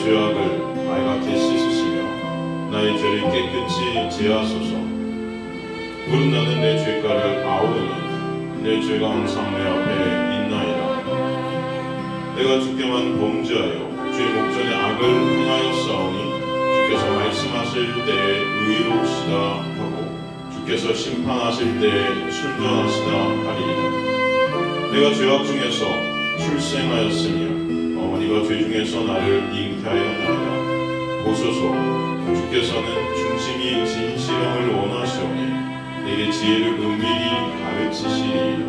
죄악을 말갛게 씻으시며 나의 죄를 깨끗이 제하소서. 부른 나는 내 죄가를 아우니 내 죄가 항상 내 앞에 있나이다. 내가 주께만 범죄하여 주의 목전에 악을 행하였사오니 주께서 말씀하실 때에 의롭시다 하고 주께서 심판하실 때에 순전하시다 하리이다. 내가 죄악 중에서 출생하였으며 어머니가 죄 중에서 나를 잉태하였나이다. 보소서, 주께서는 중심이 진실함을 원하시오니 내게 지혜를 은밀히 가르치시리이다.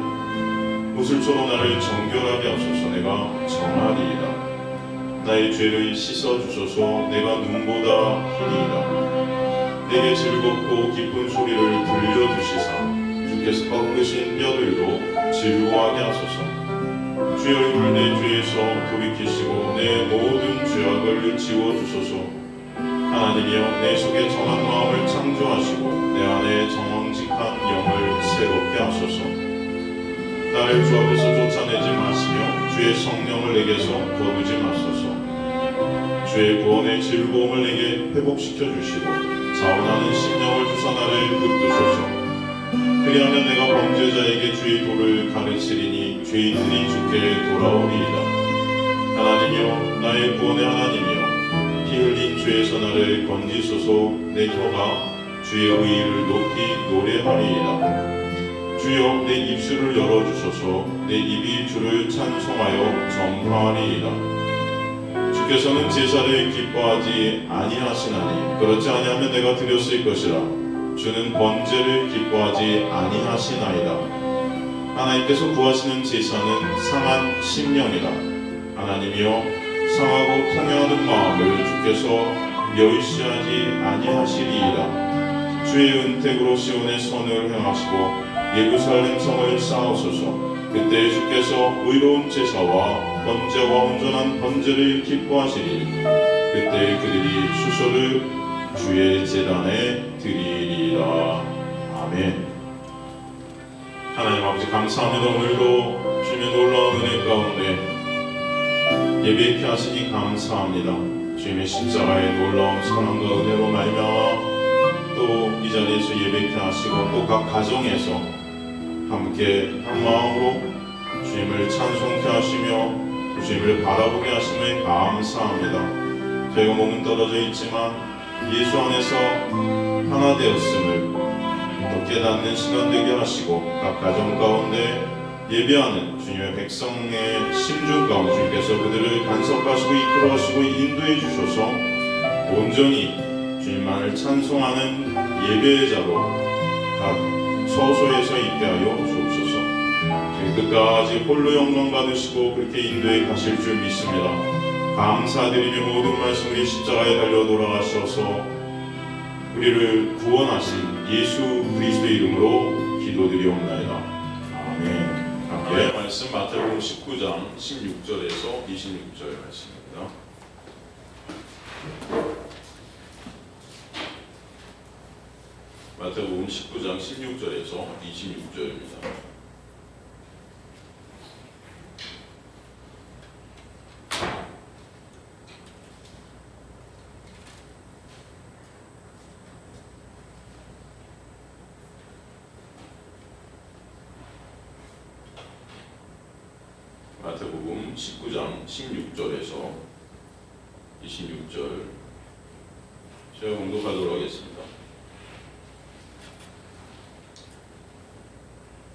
무술초로 나를 정결하게 하소서. 내가 정하리이다. 나의 죄를 씻어주소서. 내가 눈보다 희리이다. 내게 즐겁고 기쁜 소리를 들려주시사 주께서 꺾으신 뼈들도 즐거워하게 하소서. 주의 얼굴을 내 죄에서 돌이키시고 내 모든 죄악을 지워주소서. 하나님이여, 내 속에 정한 마음을 창조하시고 내 안에 정직한 영을 새롭게 하소서. 나를 주 앞에서 쫓아내지 마시며 주의 성령을 내게서 거두지 마소서. 주의 구원의 즐거움을 내게 회복시켜 주시고 자원하는 심령을 주사 나를 붙드소서. 그리하면 내가 범죄자에게 주의 도를 가르치리니 죄인들이 주께 돌아오리이다. 하나님이여, 나의 구원의 하나님이여, 피 흘린 죄에서 나를 건지소서. 내 혀가 주의 의의를 높이 노래하리이다. 주여, 내 입술을 열어주소서. 내 입이 주를 찬송하여 전파하리이다. 주께서는 제사를 기뻐하지 아니하시나니 그렇지 아니하면 내가 드렸을 것이라. 주는 번제를 기뻐하지 아니하시나이다. 하나님께서 구하시는 제사는 상한 심령이다. 하나님이여, 상하고 통회하는 마음을 주께서 멸시하지 아니하시리이다. 주의 은택으로 시온의 선을 행하시고 예루살렘 성을 쌓으소서. 그때 주께서 의로운 제사와 번제와 온전한 번제를 기뻐하시리니 그때 그들이 수소를 주의 제단에 드리리라. 아멘. 하나님 아버지, 감사합니다. 오늘도 주님의 놀라운 은혜 가운데 예배케 하시니 감사합니다. 주님의 십자가의 놀라운 사랑과 은혜로 말미암아 또 이 자리에서 예배케 하시고 또 각 가정에서 함께 한 마음으로 주님을 찬송케 하시며 주님을 바라보게 하심에 감사합니다. 저희가 몸은 떨어져 있지만 예수 안에서 하나 되었음을 또 깨닫는 시간 되게 하시고 각 가정 가운데 예배하는 주님의 백성의 심중 가운데 주님께서 그들을 간섭하시고 이끌어가시고 인도해 주셔서 온전히 주님만을 찬송하는 예배자로 각 처소에서 있게 하여 주옵소서. 끝까지 홀로 영광 받으시고 그렇게 인도해 가실 줄 믿습니다. 감사드리며 모든 말씀 우리 십자가에 달려 돌아가셔서 우리를 구원하신 예수 그리스도의 이름으로 기도드리옵나이다. 아멘. 함께 말씀 마태복음 19장 16절에서 26절 말씀입니다. 마태복음 19장 16절에서 26절입니다. 마태복음 19장 16절에서 26절 제가 공독하도록 하겠습니다.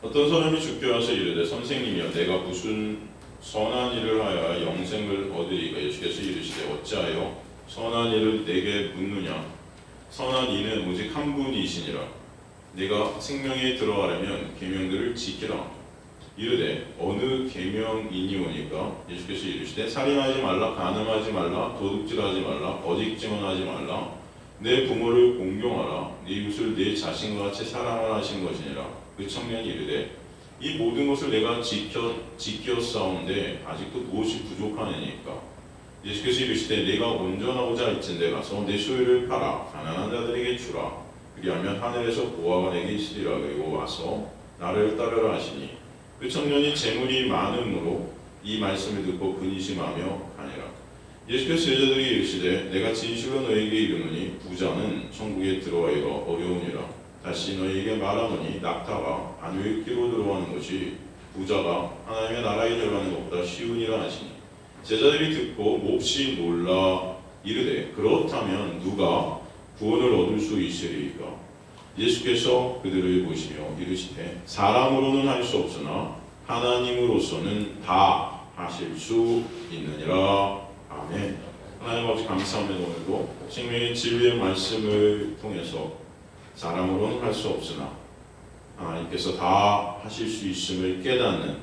어떤 사람이 주께 와서 이르되 선생님이여 내가 무슨 선한 일을 하여 영생을 얻으리까? 예수께서 이르시되 어찌하여 선한 일을 내게 묻느냐? 선한 이는 오직 한 분이시니라. 내가 생명에 들어가려면 계명들을 지키라. 이르되 어느 계명이니오니까? 예수께서 이르시되 살인하지 말라, 간음하지 말라, 도둑질하지 말라, 거짓 증언하지 말라, 내 부모를 공경하라, 네 이웃을 내 자신과 같이 사랑하라 하신 것이니라. 그 청년이 이르되 이 모든 것을 내가 지켰사온데 아직도 무엇이 부족하느니까? 예수께서 이르시되 내가 온전하고자 할진대 가서 내 소유를 팔아 가난한 자들에게 주라. 그리하면 하늘에서 보화가 내게 있으리라. 그리고 와서 나를 따르라 하시니 그 청년이 재물이 많음으로 이 말씀을 듣고 근심하며 가니라. 예수께서 제자들이 이르시되 내가 진실로 너에게 이르노니 부자는 천국에 들어가기가 어려우니라. 다시 너희에게 말하노니 낙타가 안위의 끼로 들어가는 것이 부자가 하나님의 나라에 들어가는 것보다 쉬우니라 하시니 제자들이 듣고 몹시 놀라 이르되 그렇다면 누가 구원을 얻을 수 있으리이까. 예수께서 그들을 보시며 이르시되 사람으로는 할 수 없으나 하나님으로서는 다 하실 수 있느니라. 아멘. 하나님 아버지 감사합니다. 오늘도 생명의 진리의 말씀을 통해서 사람으로는 할 수 없으나 하나님께서 다 하실 수 있음을 깨닫는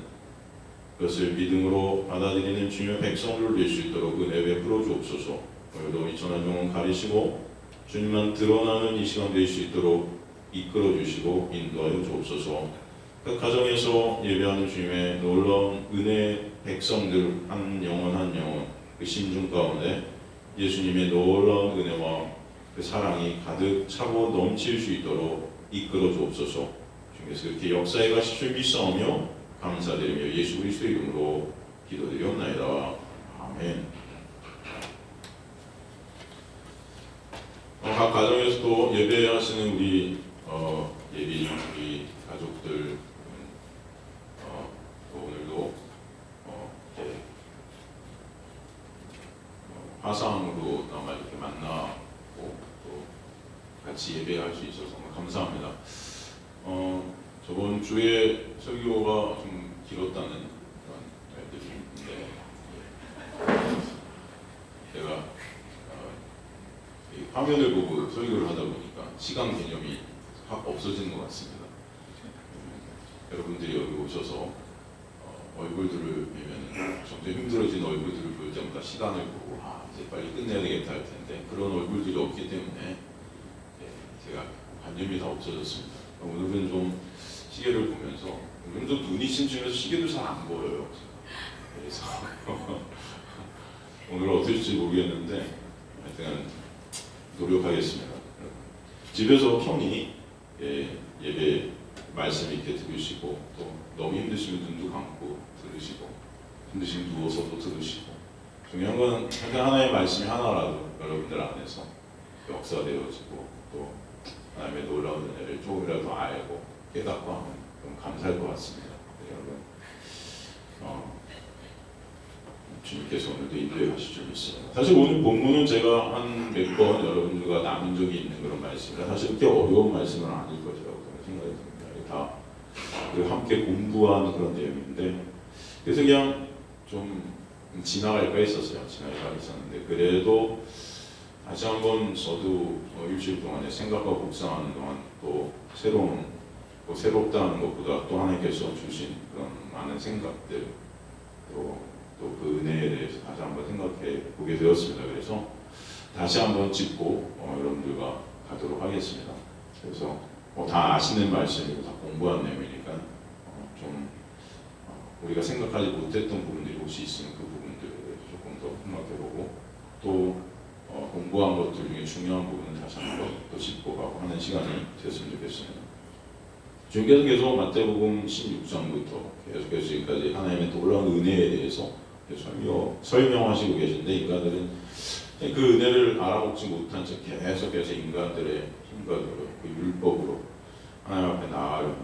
그것을 믿음으로 받아들이는 주님의 백성들 될 수 있도록 은혜 베풀어 주옵소서. 오늘도 이 전한 영혼 가리시고 주님만 드러나는 이 시간 될 수 있도록 이끌어 주시고 인도하여 주옵소서. 그 가정에서 예배하는 주님의 놀라운 은혜 백성들 한 영혼 한 영혼 그 심중 가운데 예수님의 놀라운 은혜와 그 사랑이 가득 차고 넘칠 수 있도록 이끌어 주옵소서. 주님께서 그렇게 역사에 가실 줄 믿사오며 감사드리며 예수 그리스도 이름으로 기도드리옵나이다. 아멘. 각 가정에서도 예배하시는 우리 우리 가족들 오늘도 이렇게 화상으로 나마 이렇게 만나고 또 같이 예배할 수 있어서 정말 감사합니다. 저번 주에 설교가 좀 길었다는 그런 말들이 있는데 제가 화면을 보고 설교를 하다 보니까 시간 개념이 확 없어지는 것 같습니다. 여러분들이 여기 오셔서 얼굴들을 보면 점점 힘들어진 얼굴들을 볼 때마다 시간을 보고 이제 빨리 끝내야 되겠다 할 텐데 그런 얼굴들이 없기 때문에 제가 관념이 다 없어졌습니다. 오늘은 좀 시계를 보면서 오늘도 눈이 침침해서 시계도 잘 안 보여요. 그래서 오늘 어떻게 될지 모르겠는데 하여튼 노력하겠습니다. 집에서 편히 예배 말씀 이렇게 들으시고 또 너무 힘드시면 눈도 감고 들으시고 힘드시면 누워서도 들으시고 중요한 건 하나의 말씀이 하나라도 여러분들 안에서 역사되어지고 또 하나님의 놀라운 은혜를 조금이라도 알고 깨닫고 하면 좀 감사할 것 같습니다. 여러분 주님께서 오늘도 인도해 가실 줄 믿습니다. 사실 오늘 본문은 제가 한 몇 번 여러분들과 나눈 적이 있는 그런 말씀이라 사실 그렇게 어려운 말씀은 아닐 것이라고 생각이 듭니다. 다 함께 공부한 그런 내용인데 그래서 그냥 좀 지나갈까 했었어요. 지나갈까 했었는데 그래도 다시 한번 저도 일주일 동안에 생각과 묵상하는 동안 또 새롭다는 것보다 또 하나님께서 주신 그런 많은 생각들 또 그 은혜에 대해서 다시 한번 생각해 보게 되었습니다. 그래서 다시 한번 짚고 여러분들과 가도록 하겠습니다. 그래서 다 아시는 말씀이고 다 공부한 내용이니까 좀 우리가 생각하지 못했던 부분들이 혹시 있으면 그 부분들에 대해서 조금 더 생각해보고 또 공부한 것들 중에 중요한 부분을 다시 한번 또 짚고 가고 하는 시간이 되었으면 좋겠습니다. 주님께서 계속 마태복음 16장부터 계속해서 지금까지 하나님의 놀라운 은혜에 대해서 설명하시고 계신데 인간들은 그 은혜를 알아먹지 못한 채 계속해서 인간들의 힘과 노력, 그 율법으로 하나님 앞에 나아가려는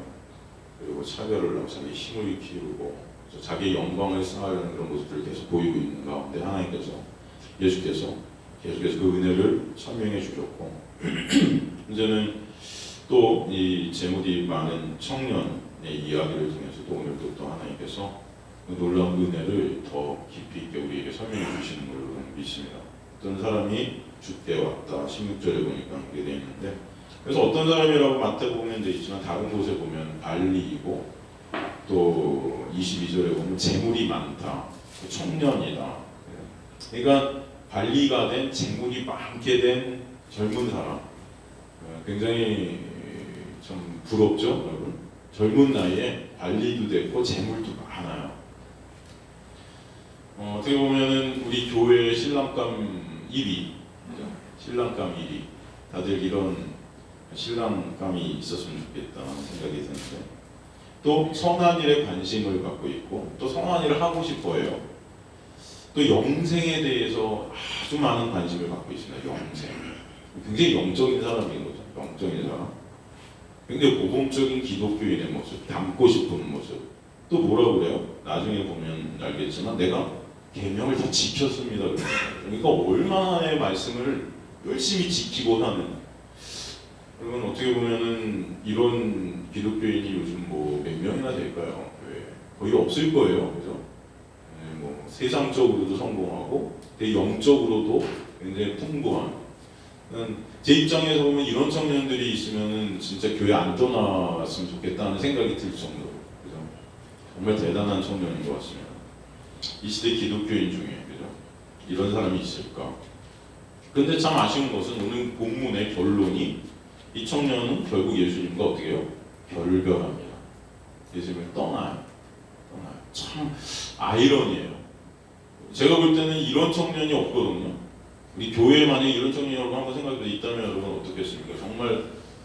그리고 차별을 하고 자기 힘을 키우고 자기의 영광을 쌓으려는 그런 모습들을 계속 보이고 있는 가운데 하나님께서 예수께서 계속해서 그 은혜를 설명해 주셨고 이제는 또 이 재물이 많은 청년의 이야기를 통해서 또 오늘도 또 하나님께서 그 놀라운 은혜를 더 깊이 있게 우리에게 설명해 주시는 걸로 믿습니다. 어떤 사람이 주께 왔다 16절에 보니까 그렇게 되어 있는데 그래서 어떤 사람이라고 마태복음에 되어 있지만 다른 곳에 보면 발리이고 또 22절에 보면 재물이 많다 청년이다. 그러니까 발리가 된 재물이 많게 된 젊은 사람 굉장히 참 부럽죠 여러분. 젊은 나이에 발리도 됐고 재물도 많아요. 어떻게 보면은 우리 교회 신랑감 1위, 신랑감 1위. 다들 이런 신랑감이 있었으면 좋겠다는 생각이 드는데 또 성한 일에 관심을 갖고 있고 또 성한 일을 하고 싶어 해요. 또 영생에 대해서 아주 많은 관심을 갖고 있습니다. 영생. 굉장히 영적인 사람인 거죠. 영적인 사람. 굉장히 모범적인 기독교인의 모습, 닮고 싶은 모습. 또 뭐라고 그래요? 나중에 보면 알겠지만 내가 계명을 다 지켰습니다. 그러니까 얼마나의 말씀을 열심히 지키고 하는. 그러면 어떻게 보면은 이런 기독교인이 요즘 뭐 몇 명이나 될까요? 거의 없을 거예요. 그죠? 뭐 세상적으로도 성공하고 영적으로도 굉장히 풍부한. 제 입장에서 보면 이런 청년들이 있으면은 진짜 교회 안 떠나왔으면 좋겠다는 생각이 들 정도로. 그죠? 정말 대단한 청년인 것 같습니다. 이 시대 기독교인 중에 그죠? 이런 사람이 있을까? 근데 참 아쉬운 것은 오늘 본문의 결론이 이 청년은 결국 예수님과 어떻게 해요? 결별합니다. 예수님을 떠나요. 참 아이러니해요. 제가 볼 때는 이런 청년이 없거든요. 우리 교회에 만약에 이런 청년이 여러분 한번 생각해 있다면 여러분 어떻겠습니까? 정말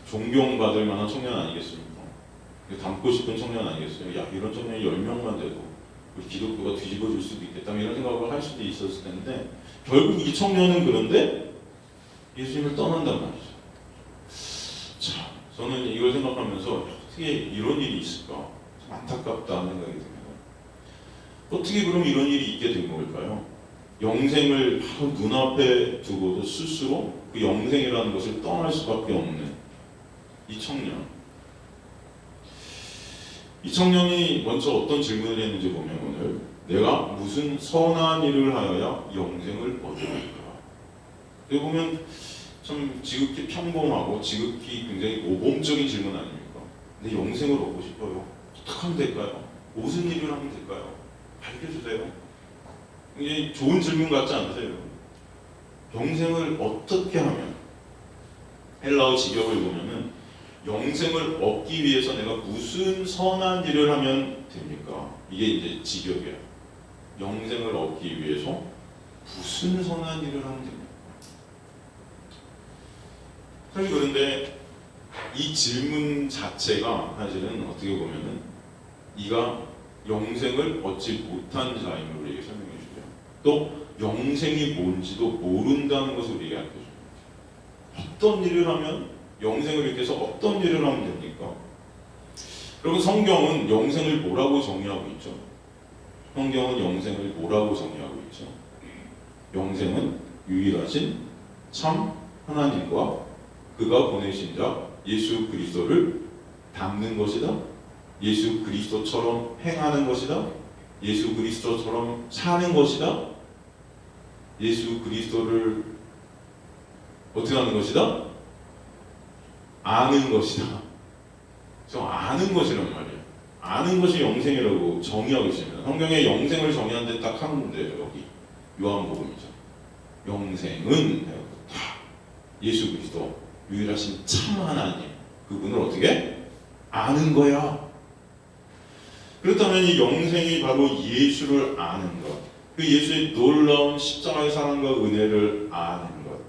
존경받을 만한 청년 아니겠습니까? 닮고 싶은 청년 아니겠어요? 야, 이런 청년이 10명만 돼도 우리 기독교가 뒤집어질 수도 있겠다 이런 생각을 할 수도 있었을 텐데 결국 이 청년은 그런데 예수님을 떠난단 말이죠. 자, 저는 이걸 생각하면서 어떻게 이런 일이 있을까? 참 안타깝다는 생각이 듭니다. 어떻게 그럼 이런 일이 있게 된 걸까요? 영생을 바로 눈앞에 두고도 스스로 그 영생이라는 것을 떠날 수밖에 없는 이 청년. 이 청년이 먼저 어떤 질문을 했는지 보면 오늘 내가 무슨 선한 일을 하여야 영생을 얻으리까? 여기 보면 참 지극히 평범하고 지극히 굉장히 모범적인 질문 아닙니까? 내 영생을 얻고 싶어요. 어떻게 하면 될까요? 무슨 일을 하면 될까요? 밝혀주세요. 굉장히 좋은 질문 같지 않으세요? 영생을 어떻게 하면? 헬라어 직역을 보면은 영생을 얻기 위해서 내가 무슨 선한 일을 하면 됩니까? 이게 이제 직역이에요. 영생을 얻기 위해서 무슨 선한 일을 하면 됩니까? 사실 그런데 이 질문 자체가 사실은 어떻게 보면은 이가 영생을 얻지 못한 자임을 우리에게 설명해 주죠. 또 영생이 뭔지도 모른다는 것을 우리에게 알려줘요. 어떤 일을 하면 영생을 얻기 위해서 어떤 일을 하면 됩니까? 여러분 성경은 영생을 뭐라고 정의하고 있죠? 성경은 영생을 뭐라고 정의하고 있죠? 영생은 유일하신 참 하나님과 그가 보내신 자 예수 그리스도를 닮는 것이다. 예수 그리스도처럼 행하는 것이다. 예수 그리스도처럼 사는 것이다. 예수 그리스도를 어떻게 하는 것이다? 아는 것이다. 저 아는 것이란 말이에요. 아는 것이 영생이라고 정의하고 있습니다. 성경에 영생을 정의한 데 딱 한 군데예요. 여기 요한복음이죠. 영생은 다 예수 그리스도 유일하신 참 하나님 그분을 어떻게 아는 거야. 그렇다면 이 영생이 바로 예수를 아는 것, 그 예수의 놀라운 십자가의 사랑과 은혜를 아는 것.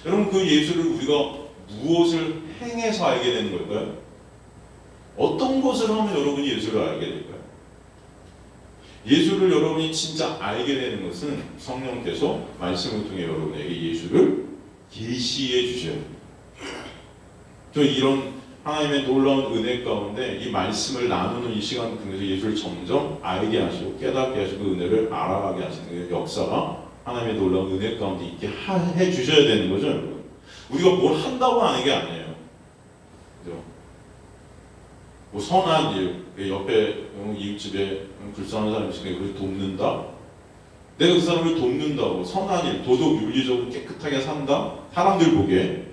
여러분 그 예수를 우리가 무엇을 행해서 알게 되는 걸까요? 어떤 것을 하면 여러분이 예수를 알게 될까요? 예수를 여러분이 진짜 알게 되는 것은 성령께서 말씀을 통해 여러분에게 예수를 계시해 주셔야 됩니다. 저 이런 하나님의 놀라운 은혜 가운데 이 말씀을 나누는 이 시간 통해서 예수를 점점 알게 하시고 깨닫게 하시고 은혜를 알아가게 하시는 그 역사가 하나님의 놀라운 은혜 가운데 있게 해 주셔야 되는 거죠, 여러분. 우리가 뭘 한다고 하는 게 아니에요. 그죠? 뭐 선한 일, 옆에 이웃집에 불쌍한 사람이 있으니까 그걸 돕는다. 내가 그 사람을 돕는다고 선한 일, 도덕 윤리적으로 깨끗하게 산다. 사람들 보기에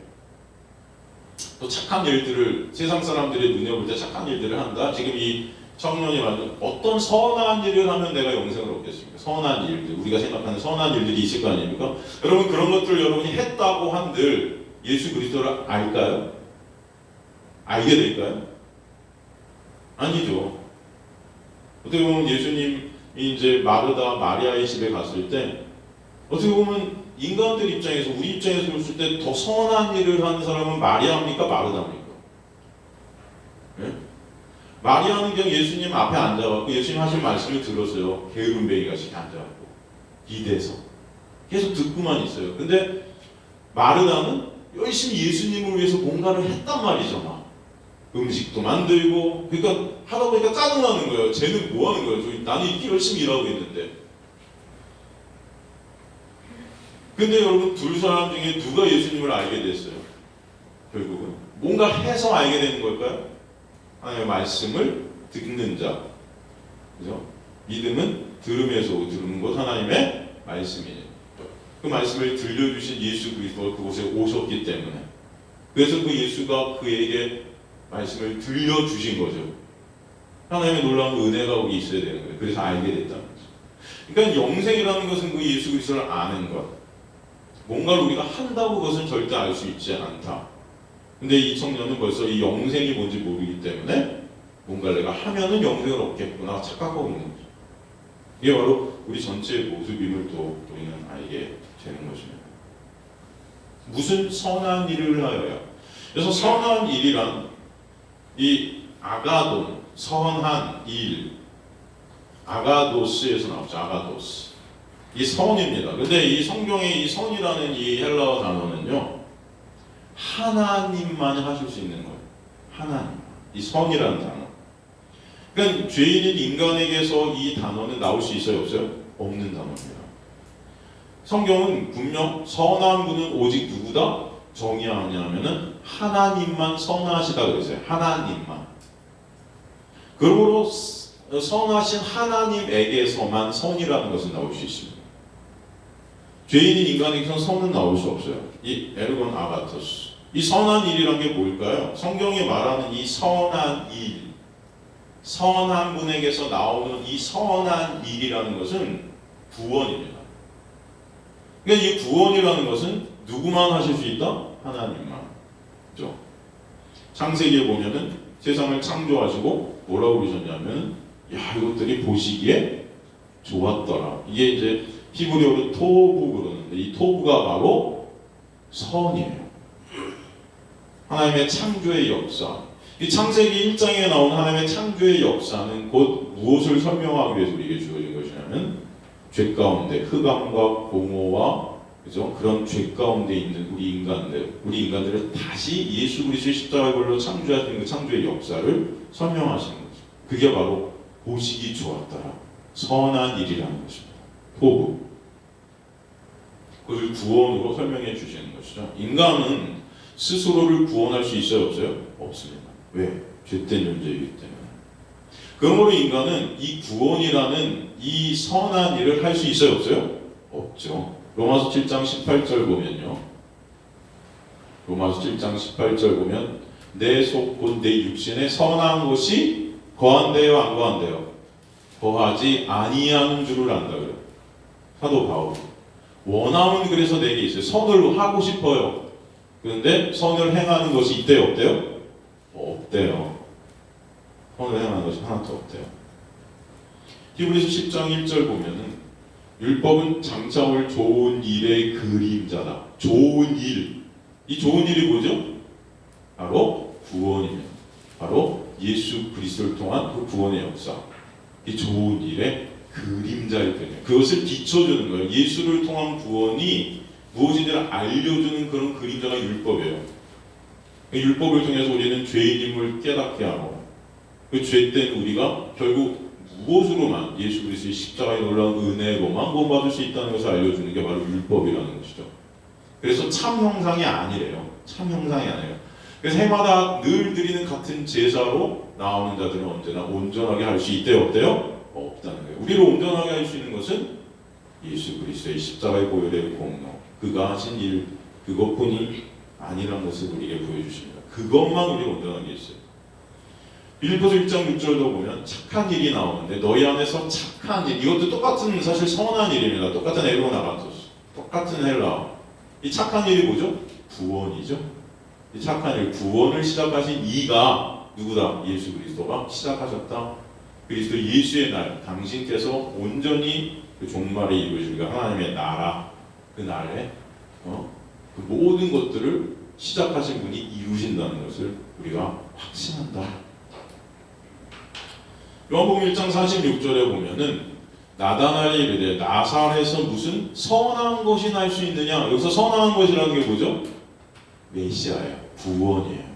또 착한 일들을 세상 사람들의 눈에 볼 때 착한 일들을 한다. 지금 이 청년이 말하는 어떤 선한 일을 하면 내가 영생을 얻겠습니까? 선한 일들, 우리가 생각하는 선한 일들이 있을 거 아닙니까? 여러분 그런 것들을 여러분이 했다고 한들 예수 그리스도를 알까요? 알게 될까요? 아니죠. 어떻게 보면 예수님이 이제 마르다 마리아의 집에 갔을 때 어떻게 보면 인간들 입장에서 우리 입장에서 봤을 때 더 선한 일을 하는 사람은 마리아입니까? 마르다입니까? 네? 마리아는 그냥 예수님 앞에 앉아갖고 예수님 하신 말씀을 들었어요. 게으름뱅이 같이 앉아갖고 기대서 계속 듣고만 있어요. 근데 마르다는 열심히 예수님을 위해서 뭔가를 했단 말이죠. 막 음식도 만들고, 그러니까 하다 보니까 짜증나는 거예요. 쟤는 뭐 하는 거예요? 나는 이렇게 열심히 일하고 있는데. 근데 여러분, 두 사람 중에 누가 예수님을 알게 됐어요? 결국은 뭔가 해서 알게 되는 걸까요? 하나님의 말씀을 듣는 자, 그죠? 믿음은 들음에서 듣는 것, 하나님의 말씀이에요. 그 말씀을 들려주신 예수 그리스도가 그곳에 오셨기 때문에, 그래서 그 예수가 그에게 말씀을 들려주신 거죠. 하나님의 놀라운 은혜가 거기 있어야 되는 거예요. 그래서 알게 됐다는 거죠. 그러니까 영생이라는 것은 그 예수 그리스도를 아는 것, 뭔가를 우리가 한다고 그것은 절대 알 수 있지 않다. 근데 이 청년은 벌써 이 영생이 뭔지 모르기 때문에 뭔가를 내가 하면은 영생을 얻겠구나 착각하고 있는 거죠. 이게 바로 우리 전체의 모습임을 또 우리는 알게 되는 것입니다. 무슨 선한 일을 하여야. 그래서 선한 일이란 이 아가돈, 선한 일, 아가도스에서 나오죠. 아가도스. 이 선입니다. 근데 이 성경에 이 선이라는 이 헬라어 단어는요, 하나님만 하실 수 있는 거예요. 하나님. 이 선이라는 단어. 그러니까 죄인인 인간에게서 이 단어는 나올 수 있어요, 없어요? 없는 단어입니다. 성경은 분명 선한 분은 오직 누구다? 정의하냐면은 하나님만 선하시다 그랬어요. 하나님만. 그러므로 선하신 하나님에게서만 선이라는 것은 나올 수 있습니다. 죄인인 인간에게서는 선은 나올 수 없어요. 이 에르곤 아가토스. 이 선한 일이란 게 뭘까요? 성경이 말하는 이 선한 일, 선한 분에게서 나오는 이 선한 일이라는 것은 구원입니다. 그러니까 이 구원이라는 것은 누구만 하실 수 있다? 하나님만. 그렇죠? 창세기에 보면은 세상을 창조하시고 뭐라고 그러셨냐면, 야, 이것들이 보시기에 좋았더라. 이게 이제 히브리어로 토부 그러는데, 이 토부가 바로 선이에요. 하나님의 창조의 역사. 이 창세기 1장에 나온 하나님의 창조의 역사는 곧 무엇을 설명하기 위해서 우리에게 주어진 것이냐면, 죄 가운데 흑암과 공허와, 그죠? 그런 죄 가운데 있는 우리 인간들을 다시 예수 그리스도의 십자가의 걸로 창조하시는 그 창조의 역사를 설명하시는 거죠. 그게 바로 보시기 좋았더라. 선한 일이라는 것입니다. 포부. 그것을 구원으로 설명해 주시는 것이죠. 인간은 스스로를 구원할 수 있어요, 없어요? 없습니다. 왜? 죄된 존재이기 때문에. 그러므로 인간은 이 구원이라는 이 선한 일을 할 수 있어요, 없어요? 없죠. 로마서 7장 18절 보면요. 로마서 7장 18절 보면 내 속 곧 내 육신에 선한 것이 거한대요, 안 거한대요? 거하지 아니하는 줄을 안다 그래요. 사도 바울. 원함은 그래서 내게 있어요. 선을 하고 싶어요. 그런데 선을 행하는 것이 있대요, 없대요? 없대요. 선을 행하는 것이 하나도 없대요. 히브리서 10장 1절 보면은 율법은 장차 올 좋은 일의 그림자다. 좋은 일. 이 좋은 일이 뭐죠? 바로 구원입니다. 바로 예수 그리스도를 통한 그 구원의 역사. 이 좋은 일의 그림자일 뿐이에요. 그것을 비춰주는 거예요. 예수를 통한 구원이 무엇인지를 알려주는 그런 그림자가 율법이에요. 율법을 통해서 우리는 죄인임을 깨닫게 하고, 그 죄된 우리가 결국 무엇으로만 예수 그리스도의 십자가의 놀라운 은혜로만 구원받을 수 있다는 것을 알려주는 게 바로 율법이라는 것이죠. 그래서 참 형상이 아니래요. 참 형상이 아니에요. 그래서 해마다 늘 드리는 같은 제사로 나오는 자들은 언제나 온전하게 할 수 있대요, 없대요? 없다는 거예요. 우리를 온전하게 할 수 있는 것은 예수 그리스도의 십자가의 보혈의 공로, 그가 하신 일, 그것뿐이 아니라는 것을 우리에게 보여주십니다. 그것만 우리가 온전하게 했어요. 빌립보서 1장 6절도 보면 착한 일이 나오는데 너희 안에서 착한 일, 이것도 똑같은 사실 선한 일입니다. 똑같은 에르곤 아가토스, 똑같은 헬라. 이 착한 일이 뭐죠? 구원이죠. 이 착한 일, 구원을 시작하신 이가 누구다? 예수 그리스도가 시작하셨다. 그리스도 예수의 날, 당신께서 온전히 그 종말에 이루어질 그 하나님의 나라, 그 날에 그 모든 것들을 시작하신 분이 이루신다는 것을 우리가 확신한다. 요한복음 1장 46절에 보면은 나다나엘이 이르되 나사렛에서 무슨 선한 것이 날 수 있느냐. 여기서 선한 것이라는 게 뭐죠? 메시아예요. 구원이에요.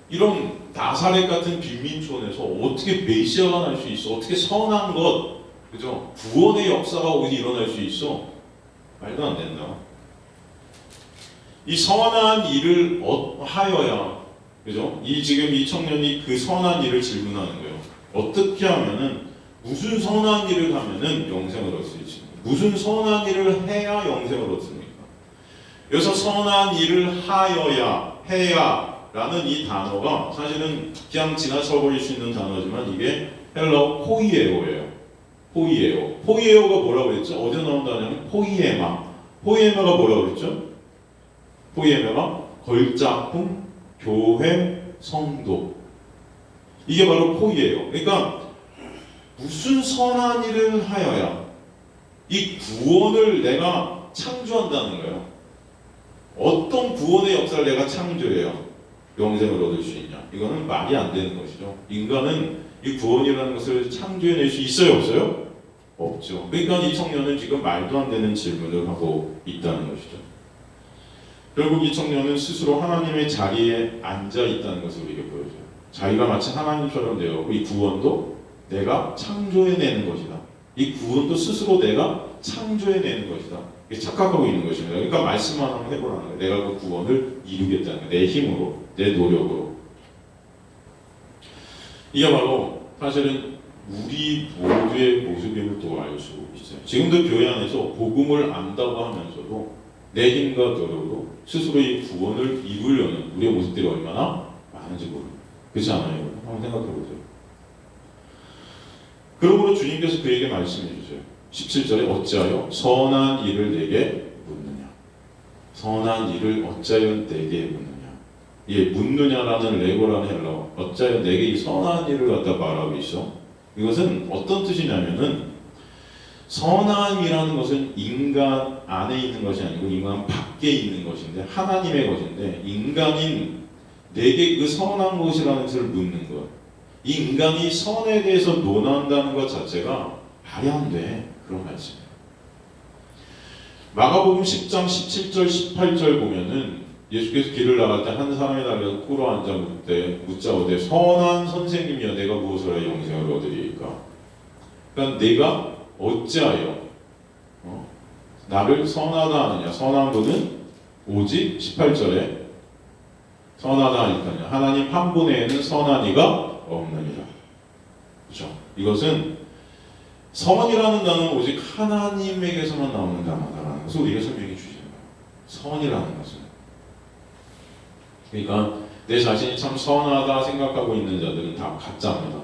이런 나사렛 같은 빈민촌에서 어떻게 메시아가 날 수 있어? 어떻게 선한 것, 그죠? 구원의 역사가 어디 일어날 수 있어? 말도 안 된다. 이 선한 일을 하여야, 그죠? 지금 이 청년이 그 선한 일을 질문하는 거예요. 어떻게 하면은, 무슨 선한 일을 하면은 영생을 얻을 수 있습니까? 무슨 선한 일을 해야 영생을 얻습니까? 여기서 선한 일을 해야 라는 이 단어가 사실은 그냥 지나쳐버릴 수 있는 단어지만 이게 헬라어 포이에오예요. 포이에오가 뭐라고 했죠? 어디서 나온 단어냐면 포이에마. 포이에마가 뭐라고 했죠? 포이에마가 걸작품, 교회, 성도. 이게 바로 포이에요. 그러니까 무슨 선한 일을 하여야 이 구원을 내가 창조한다는 거예요. 어떤 구원의 역사를 내가 창조해야 영생을 얻을 수 있냐? 이거는 말이 안 되는 것이죠. 인간은 이 구원이라는 것을 창조해낼 수 있어요, 없어요? 없죠. 그러니까 이 청년은 지금 말도 안 되는 질문을 하고 있다는 것이죠. 결국 이 청년은 스스로 하나님의 자리에 앉아 있다는 것을 우리에게 보여줘요. 자기가 마치 하나님처럼 되었고 이 구원도 내가 창조해내는 것이다. 이 구원도 스스로 내가 창조해내는 것이다. 착각하고 있는 것입니다. 그러니까 말씀만 한번 해보라는 거예요. 내가 그 구원을 이루겠다는 거예요. 내 힘으로, 내 노력으로. 이게 바로 사실은 우리 모두의 모습임을 또 알 수 있어요. 지금도 교회 안에서 복음을 안다고 하면서도 내 힘과 노력으로 스스로 이 구원을 이루려는 우리의 모습들이 얼마나 많은지 모릅니다. 그렇지 않아요? 한번 생각해 보세요. 그러므로 주님께서 그에게 말씀해 주세요. 17절에 어찌하여 선한 일을 내게 묻느냐. 선한 일을 어찌하여 내게 묻느냐. 예, 묻느냐라는 레고라는 헬라어. 어찌하여 내게 이 선한 일을 갖다 말하고 있어. 이것은 어떤 뜻이냐면은 선함이라는 것은 인간 안에 있는 것이 아니고 인간 밖에 있는 것인데 하나님의 것인데 인간인 내게 그 선한 것이라는 것을 묻는 것. 이 인간이 선에 대해서 논한다는 것 자체가 말이 안 돼. 그런 말씀이에요. 마가복음 10장 17절 18절 보면은 예수께서 길을 나갈 때 한 사람이 달려서 꿇어 앉아 묻자오되 선한 선생님이여 내가 무엇을 하여 영생을 얻으리이까. 그러니까 내가 어찌하여 나를 선하다 하느냐. 선한 분은 오직 18절에 선하다 하니까요. 하나님 한 분에는 선한 이가 없느니라. 그렇죠? 이것은 선이라는 단어는 오직 하나님에게서만 나오는 단어다라는 것을 우리에게 설명해 주시는 거예요. 선이라는 것은. 그러니까 내 자신이 참 선하다 생각하고 있는 자들은 다 가짜입니다.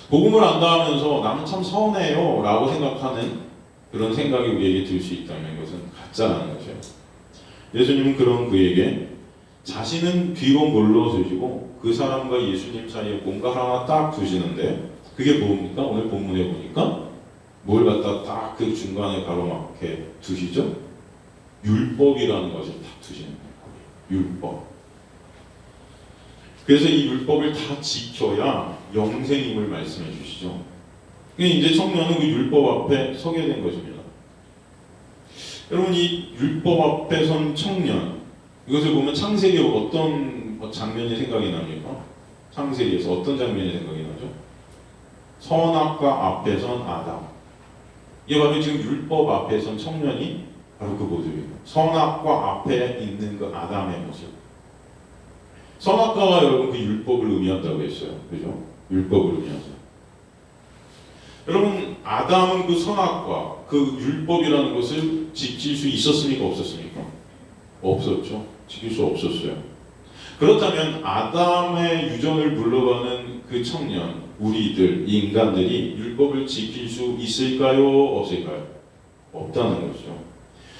복음을 안다 하면서 나는 참 선해요 라고 생각하는 그런 생각이 우리에게 들 수 있다면 이것은 가짜라는 것이에요. 예수님은 그런 그에게 자신은 뒤로 물러서시고 그 사람과 예수님 사이에 뭔가 하나 딱 두시는데 그게 뭡니까? 오늘 본문에 보니까 뭘 갖다 딱 그 중간에 가로막게 두시죠? 율법이라는 것을 딱 두시는 거예요. 율법. 그래서 이 율법을 다 지켜야 영생임을 말씀해 주시죠. 이제 청년은 그 율법 앞에 서게 된 것입니다. 여러분 이 율법 앞에 선 청년 이것을 보면 창세기 어떤 장면이 생각이 납니까? 창세기에서 어떤 장면이 생각이 나죠? 선악과 앞에 선 아담. 이게 바로 지금 율법 앞에 선 청년이 바로 그 모습이에요. 선악과 앞에 있는 그 아담의 모습. 선악과가 여러분 그 율법을 의미한다고 했어요. 그죠? 율법을 의미하죠. 여러분 아담은 그 선악과 그 율법이라는 것을 지킬 수 있었습니까? 없었습니까? 없었죠. 지킬 수 없었어요. 그렇다면 아담의 유전을 물러가는 그 청년, 우리들, 이 인간들이 율법을 지킬 수 있을까요? 없을까요? 없다는 것이죠.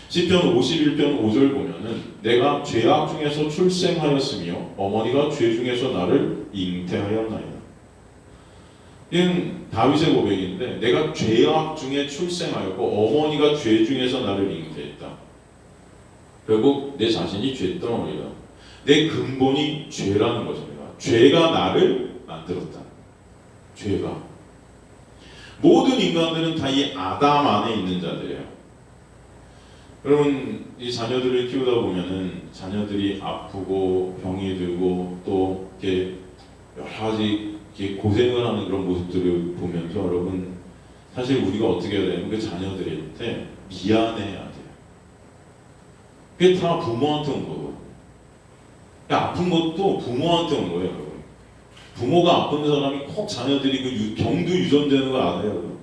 시편 51편 5절 보면은 내가 죄악 중에서 출생하였으며 어머니가 죄 중에서 나를 잉태하였나이다. 이는 다윗의 고백인데 내가 죄악 중에 출생하였고 어머니가 죄 중에서 나를 잉태했다. 결국 내 자신이 죄덩어리다. 내 근본이 죄라는 것입니다. 죄가 나를 만들었다. 죄가. 모든 인간들은 다 이 아담 안에 있는 자들이에요. 여러분 이 자녀들을 키우다 보면은 자녀들이 아프고 병이 들고 또 이렇게 여러 가지 이렇게 고생을 하는 그런 모습들을 보면서 여러분 사실 우리가 어떻게 해야 되냐면 그 자녀들한테 미안해야 돼요. 그게 다 부모한테 온 거고, 아픈 것도 부모한테 온 거예요. 여러분. 부모가 아픈 사람이 꼭 자녀들이 그 병도 유전되는 거 알아요.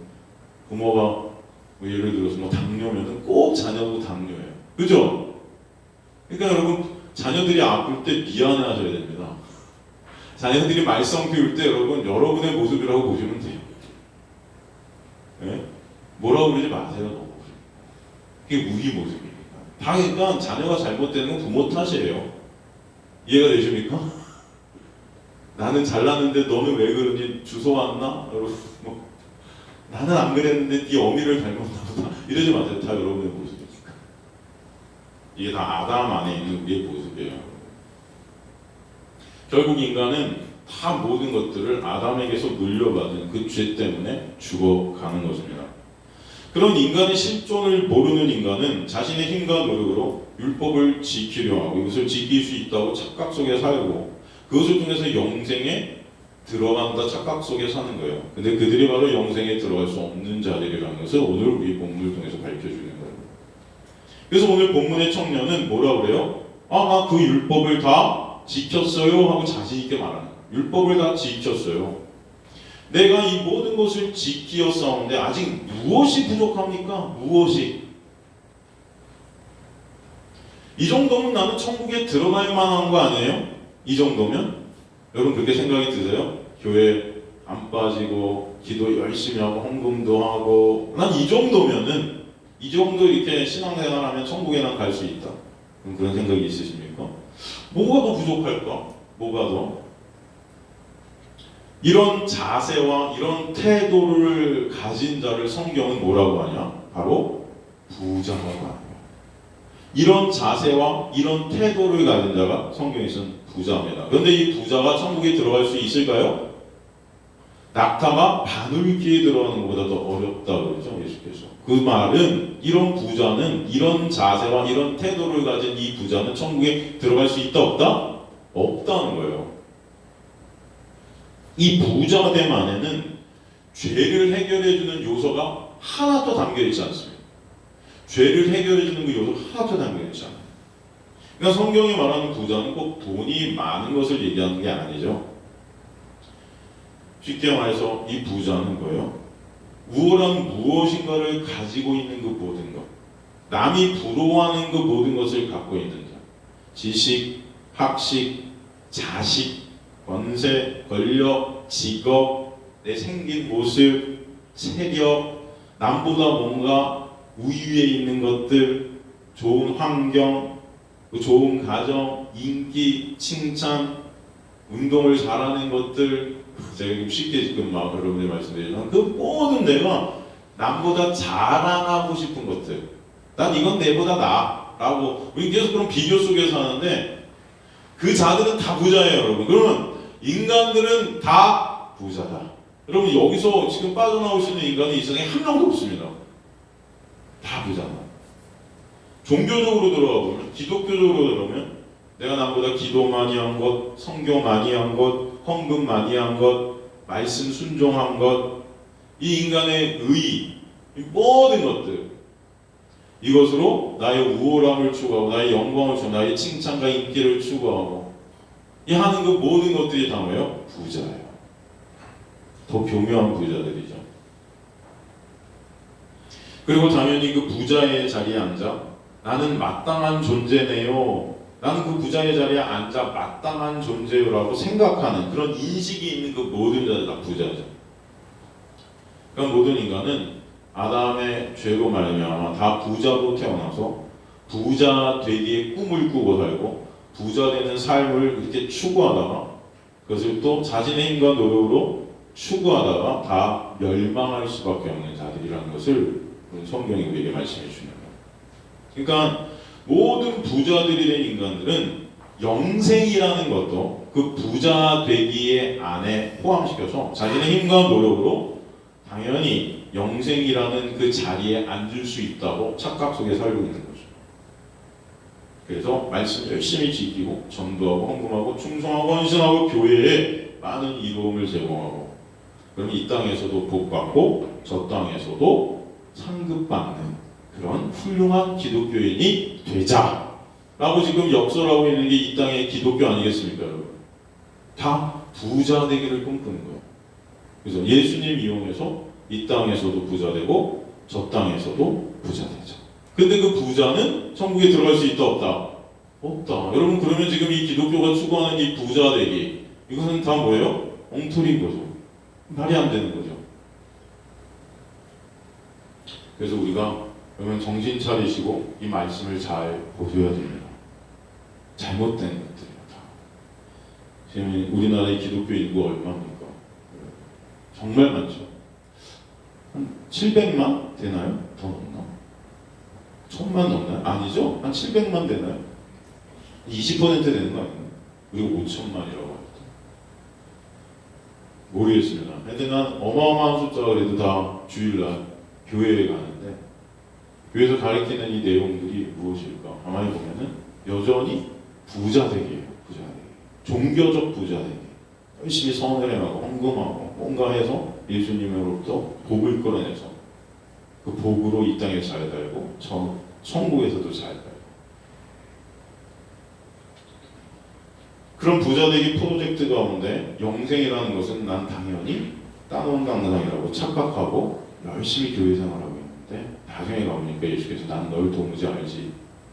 부모가 뭐 예를 들어서 뭐 당뇨면은 꼭 자녀도 당뇨예요. 그죠? 그러니까 여러분 자녀들이 아플 때 미안해하셔야 됩니다. 자녀들이 말썽 피울 때 여러분 여러분의 모습이라고 보시면 돼요. 네? 뭐라고 그러지 마세요. 너무. 그게 우리 모습이니까. 다 그러니까 자녀가 잘못되는 건 부모 탓이에요. 이해가 되십니까? 나는 잘났는데 너는 왜 그러니? 주워 왔나? 여러분 뭐 나는 안 그랬는데 네 어미를 닮았나 보다. 이러지 마세요. 다 여러분의 모습이니까. 이게 다 아담 안에 있는 우리의 모습이에요. 결국 인간은 다 모든 것들을 아담에게서 물려받은 그 죄 때문에 죽어가는 것입니다. 그런 인간의 실존을 모르는 인간은 자신의 힘과 노력으로 율법을 지키려 하고 이것을 지킬 수 있다고 착각 속에 살고 그것을 통해서 영생에 들어간다 착각 속에 사는 거예요. 근데 그들이 바로 영생에 들어갈 수 없는 자들이라는 것을 오늘 우리 본문을 통해서 밝혀주는 거예요. 그래서 오늘 본문의 청년은 뭐라 그래요? 나 그 율법을 다 지켰어요 하고 자신 있게 말하는 거예요. 율법을 다 지켰어요. 내가 이 모든 것을 지키었사온데 아직 무엇이 부족합니까? 무엇이? 이 정도면 나는 천국에 들어갈 만한 거 아니에요? 이 정도면? 여러분 그렇게 생각이 드세요? 교회 안 빠지고 기도 열심히 하고 헌금도 하고 난 이 정도면은 이 정도 이렇게 신앙생활하면 천국에 난 갈 수 있다. 그런 생각이 있으십니까? 뭐가 더 부족할까? 뭐가 더? 이런 자세와 이런 태도를 가진 자를 성경은 뭐라고 하냐? 바로 부자라고 합니다. 이런 자세와 이런 태도를 가진 자가 성경에서는 부자입니다. 그런데 이 부자가 천국에 들어갈 수 있을까요? 낙타가 바늘귀에 들어가는 것보다 더 어렵다고 그러죠, 예수께서. 그 말은 이런 부자는 이런 자세와 이런 태도를 가진 이 부자는 천국에 들어갈 수 있다 없다? 없다는 거예요. 이 부자됨 안에는 죄를 해결해주는 요소가 하나도 담겨있지 않습니다. 죄를 해결해주는 그 요소가 하나도 담겨있지 않아요. 그러니까 성경이 말하는 부자는 꼭 돈이 많은 것을 얘기하는 게 아니죠. 쉽게 말해서 이 부자는 뭐예요? 우월한 무엇인가를 가지고 있는 그 모든 것, 남이 부러워하는 그 모든 것을 갖고 있는 자, 지식, 학식, 자식, 권세, 권력, 직업, 내 생긴 모습, 체력, 남보다 뭔가 우위에 있는 것들, 좋은 환경, 좋은 가정, 인기, 칭찬, 운동을 잘하는 것들, 제가 쉽게 지금 막 여러분들 말씀드리지만 그 모든 내가 남보다 자랑하고 싶은 것들, 난 이건 내보다 나라고 우리 계속 그런 비교 속에 사는데 그 자들은 다 부자예요, 여러분. 그러면 인간들은 다 부자다. 여러분 여기서 지금 빠져나올 수 있는 인간이 이 세상에 한 명도 없습니다. 다 부자다. 종교적으로 들어가 보면, 기독교적으로 들어오면 내가 남보다 기도 많이 한 것, 성경 많이 한 것, 헌금 많이 한 것, 말씀 순종한 것, 이 인간의 의, 이 모든 것들, 이것으로 나의 우월함을 추구하고 나의 영광을 추구하고 나의 칭찬과 인기를 추구하고 이 하는 그 모든 것들이 다 뭐예요? 부자예요. 더 교묘한 부자들이죠. 그리고 당연히 그 부자의 자리에 앉아 나는 마땅한 존재네요, 나는 그 부자의 자리에 앉아 마땅한 존재요라고 생각하는 그런 인식이 있는 그 모든 자들 다 부자죠. 그러니까 모든 인간은 아담의 죄로 말미암아 다 부자로 태어나서 부자 되기의 꿈을 꾸고 살고 부자 되는 삶을 이렇게 추구하다가 그것을 또 자신의 힘과 노력으로 추구하다가 다 멸망할 수밖에 없는 자들이라는 것을 성경이 우리에게 말씀해 주는 거예요. 그러니까 모든 부자들이 된 인간들은 영생이라는 것도 그 부자 되기의 안에 포함시켜서 자신의 힘과 노력으로 당연히 영생이라는 그 자리에 앉을 수 있다고 착각 속에 살고 있는 거죠. 그래서 말씀 열심히 지키고 전도하고 헌금하고 충성하고 헌신하고 교회에 많은 이로움을 제공하고, 그럼 이 땅에서도 복받고 저 땅에서도 상급받는 그런 훌륭한 기독교인이 되자라고 지금 역설하고 있는 게 이 땅의 기독교 아니겠습니까, 여러분? 다 부자 되기를 꿈꾸는 거예요. 그래서 예수님 이용해서 이 땅에서도 부자 되고 저 땅에서도 부자 되자. 근데 그 부자는 천국에 들어갈 수 있다 없다? 없다. 여러분, 그러면 지금 이 기독교가 추구하는 이 부자 되기, 이것은 다 뭐예요? 엉터리인 거죠. 말이 안 되는 거죠. 그래서 우리가 그러면 정신 차리시고 이 말씀을 잘 보셔야 됩니다. 잘못된 것들이다. 지금 우리나라의 기독교 인구가 얼마입니까? 정말 많죠. 한 700만 되나요? 더 넘나? 1000만 넘나요? 아니죠? 한 700만 되나요? 20% 되는 거 아니에요? 그리고 5천만이라고 합니다. 모르겠습니다. 하여튼 난 어마어마한 숫자가 그래도 다 주일날 교회에 가는데, 교회에서 가르치는 이 내용들이 무엇일까? 가만히 보면은 여전히 부자 되기예요. 부자 되기. 종교적 부자 되기. 열심히 선을 행하고 헌금하고 뭔가 해서 예수님으로부터 복을 끌어내서 그 복으로 이 땅에 잘 살고 천국에서도 잘 살고, 그런 부자되기 프로젝트 가운데 영생이라는 것은 난 당연히 따놓은 당상이라고 착각하고 열심히 교회 생활하고 있는데, 나중에 가보니까 예수께서 난 널 도무지 알지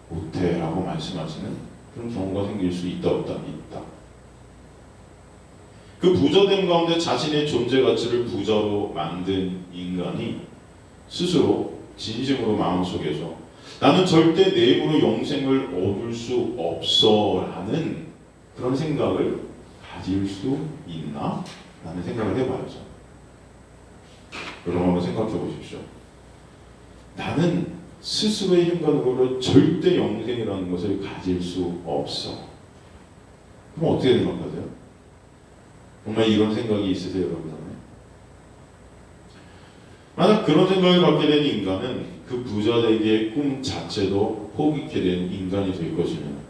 못해 라고 말씀하시는 그런 경우가 생길 수 있다 없다? 있다. 그 부자됨 가운데 자신의 존재 가치를 부자로 만든 인간이 스스로 진심으로 마음속에서 나는 절대 내 힘으로 영생을 얻을 수 없어 라는 그런 생각을 가질 수 있나? 라는 생각을 해봐야죠. 여러분 한번 생각해 보십시오. 나는 스스로의 힘과 노력으로 절대 영생이라는 것을 가질 수 없어. 그럼 어떻게 생각하세요? 정말 이런 생각이 있으세요, 여러분? 만약 그런 생각을 갖게 된 인간은 그 부자되기의 꿈 자체도 포기하게 된 인간이 될 것이면,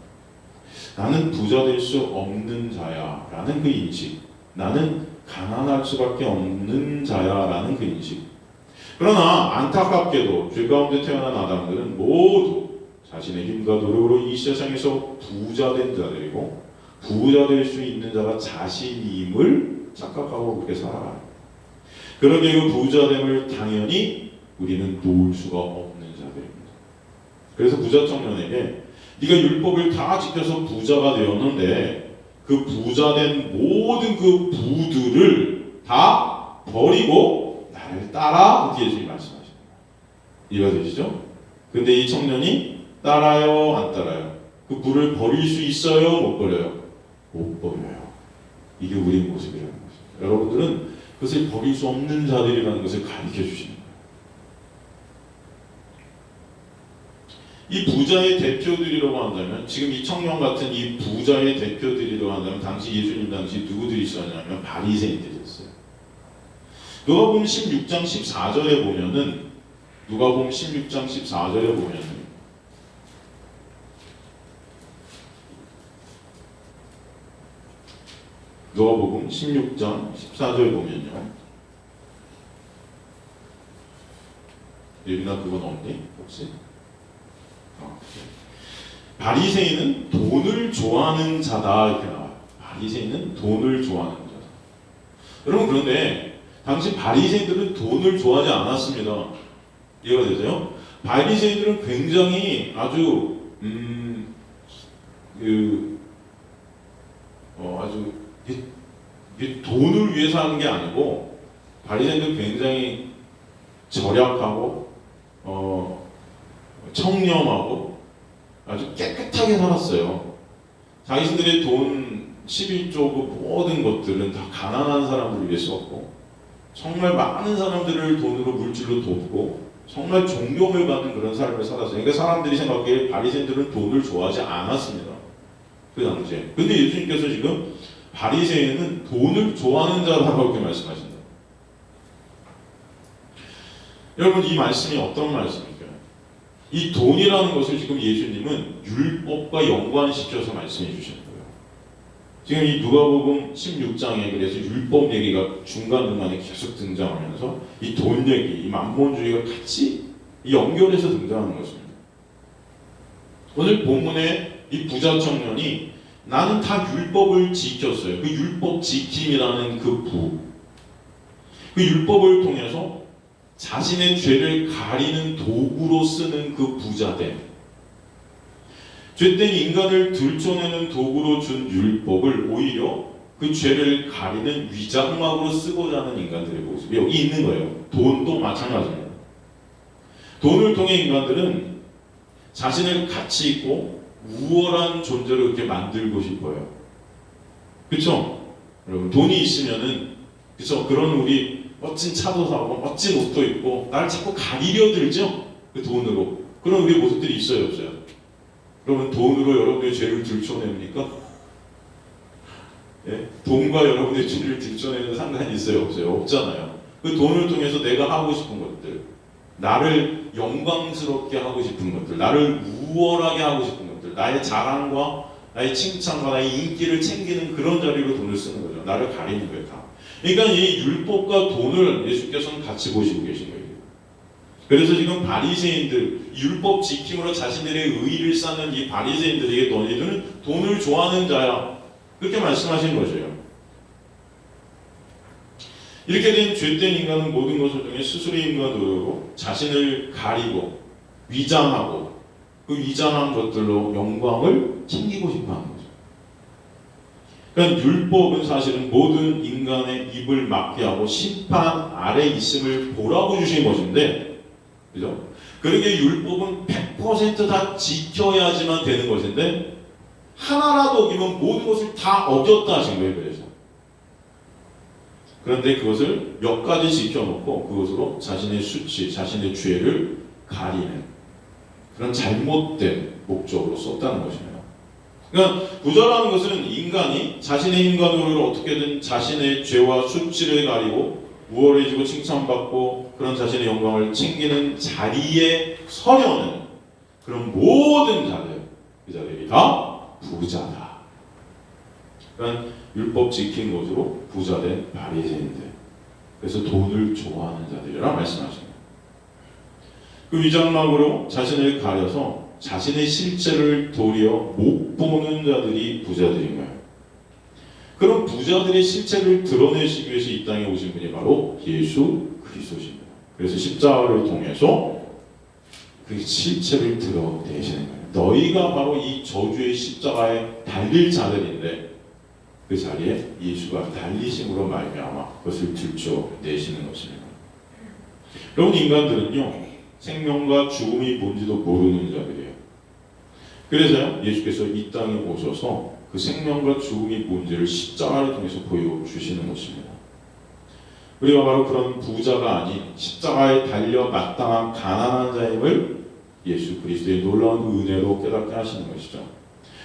나는 부자 될 수 없는 자야 라는 그 인식, 나는 가난할 수밖에 없는 자야 라는 그 인식. 그러나 안타깝게도 죄 가운데 태어난 아담들은 모두 자신의 힘과 노력으로 이 세상에서 부자된 자들이고, 부자 될 수 있는 자가 자신임을 착각하고 그렇게 살아가요. 그러기에 그 부자됨을 당연히 우리는 놓을 수가 없는 자들입니다. 그래서 부자 청년에게 네가 율법을 다 지켜서 부자가 되었는데 그 부자된 모든 그 부들을 다 버리고 나를 따라, 그렇게 예수님이 말씀하십니다. 이해가 되시죠? 근데 이 청년이 따라요, 안 따라요? 그 부를 버릴 수 있어요, 못 버려요? 못 버려요. 이게 우리의 모습이라는 것입니다. 여러분들은 그것을 버릴 수 없는 자들이라는 것을 가르쳐 주시는 거예요. 이 부자의 대표들이라고 한다면, 지금 이 청년 같은 이 부자의 대표들이라고 한다면 당시 예수님 당시 누구들이 있었냐면 바리새인들이었어요. 누가복음 16장 14절에 보면은, 누가복음 16장 14절에 보면은 누가복음 16장 14절 보면요. 예빈아 그건 없니? 혹시? 바리새인은 돈을 좋아하는 자다 이렇게 나와요. 바리새인은 돈을 좋아하는 자다. 여러분, 그런데 당시 바리새인들은 돈을 좋아하지 않았습니다. 이해가 되세요? 바리새인들은 굉장히 아주 아주 돈을 위해서 하는 게 아니고, 바리새인들은 굉장히 절약하고 청렴하고 아주 깨끗하게 살았어요. 자기들의 돈 11조 그 모든 것들은 다 가난한 사람들을 위해 썼고, 정말 많은 사람들을 돈으로 물질로 돕고 정말 존경을 받는 그런 삶을 살았어요. 그러니까 사람들이 생각하기에 바리새인들은 돈을 좋아하지 않았습니다, 그 당시에. 근데 예수님께서 지금 바리새인은 돈을 좋아하는 자라고 이렇게 말씀하신다. 여러분 이 말씀이 어떤 말씀입니까? 이 돈이라는 것을 지금 예수님은 율법과 연관시켜서 말씀해 주시는 거예요. 지금 이 누가복음 16장에 그래서 율법 얘기가 중간중간에 계속 등장하면서 이 돈 얘기, 이 만몬주의가 같이 연결해서 등장하는 것입니다. 오늘 본문에 이 부자 청년이 나는 다 율법을 지켰어요. 그 율법 지킴이라는 그 율법을 통해서 자신의 죄를 가리는 도구로 쓰는 그 부자됨. 죄된 인간을 들춰내는 도구로 준 율법을 오히려 그 죄를 가리는 위장막으로 쓰고자 하는 인간들의 모습이 여기 있는 거예요. 돈도 마찬가지입니다. 돈을 통해 인간들은 자신을 가치 있고 우월한 존재로 이렇게 만들고 싶어요. 그렇죠? 여러분 돈이 있으면은 그렇죠? 그런 우리 멋진 차도 사고 멋진 옷도 입고 나를 자꾸 가리려 들죠? 그 돈으로. 그런 우리 모습들이 있어요, 없어요? 그러면 돈으로 여러분의 죄를 들춰냅니까? 예? 돈과 여러분의 죄를 들춰내는 상관이 있어요, 없어요? 없잖아요. 그 돈을 통해서 내가 하고 싶은 것들, 나를 영광스럽게 하고 싶은 것들, 나를 우월하게 하고 싶은 것들, 나의 자랑과 나의 칭찬과 나의 인기를 챙기는 그런 자리로 돈을 쓰는 거죠. 나를 가리는 거예요, 다. 그러니까 이 율법과 돈을 예수께서는 같이 보시고 계신 거예요. 그래서 지금 바리새인들, 율법 지킴으로 자신들의 의의를 쌓는 이 바리새인들에게 너희들은 돈을 좋아하는 자야. 그렇게 말씀하신 것이에요. 이렇게 된 죄된 인간은 모든 것을 통해 스스로의 인간 노력으로 자신을 가리고 위장하고 그 위장한 것들로 영광을 챙기고 싶어하는 거죠. 그러니까 율법은 사실은 모든 인간의 입을 막게 하고 심판 아래 있음을 보라고 주신 것인데, 그죠? 그러게 율법은 100% 다 지켜야지만 되는 것인데 하나라도 어기면 모든 것을 다 어겼다 하신 거예요. 그래서 그런데 그것을 몇 가지 지켜놓고 그것으로 자신의 수치, 자신의 죄를 가리는 그런 잘못된 목적으로 썼다는 것입니다. 그러니까 부자라는 것은 인간이 자신의 인간으로 어떻게든 자신의 죄와 수치를 가리고 우월해지고 칭찬받고 그런 자신의 영광을 챙기는 자리에 서려는 그런 모든 자들, 그 자들이 다 부자다. 그러니까 율법 지킨 것으로 부자된 바리새인들, 그래서 돈을 좋아하는 자들이라 말씀하십니다. 그 위장막으로 자신을 가려서 자신의 실체를 도리어 못 보는 자들이 부자들인 거예요. 그런 부자들의 실체를 드러내시기 위해서 이 땅에 오신 분이 바로 예수 그리스도십니다. 그래서 십자가를 통해서 그 실체를 드러내시는 거예요. 너희가 바로 이 저주의 십자가에 달릴 자들인데 그 자리에 예수가 달리심으로 말미암아 그것을 들춰내시는 것입니다. 여러분, 인간들은요 생명과 죽음이 뭔지도 모르는 자들이에요. 그래서 예수께서 이 땅에 오셔서 그 생명과 죽음이 뭔지를 십자가를 통해서 보여주시는 것입니다. 우리가 바로 그런 부자가 아닌 십자가에 달려 마땅한 가난한 자임을 예수 그리스도의 놀라운 은혜로 깨닫게 하시는 것이죠.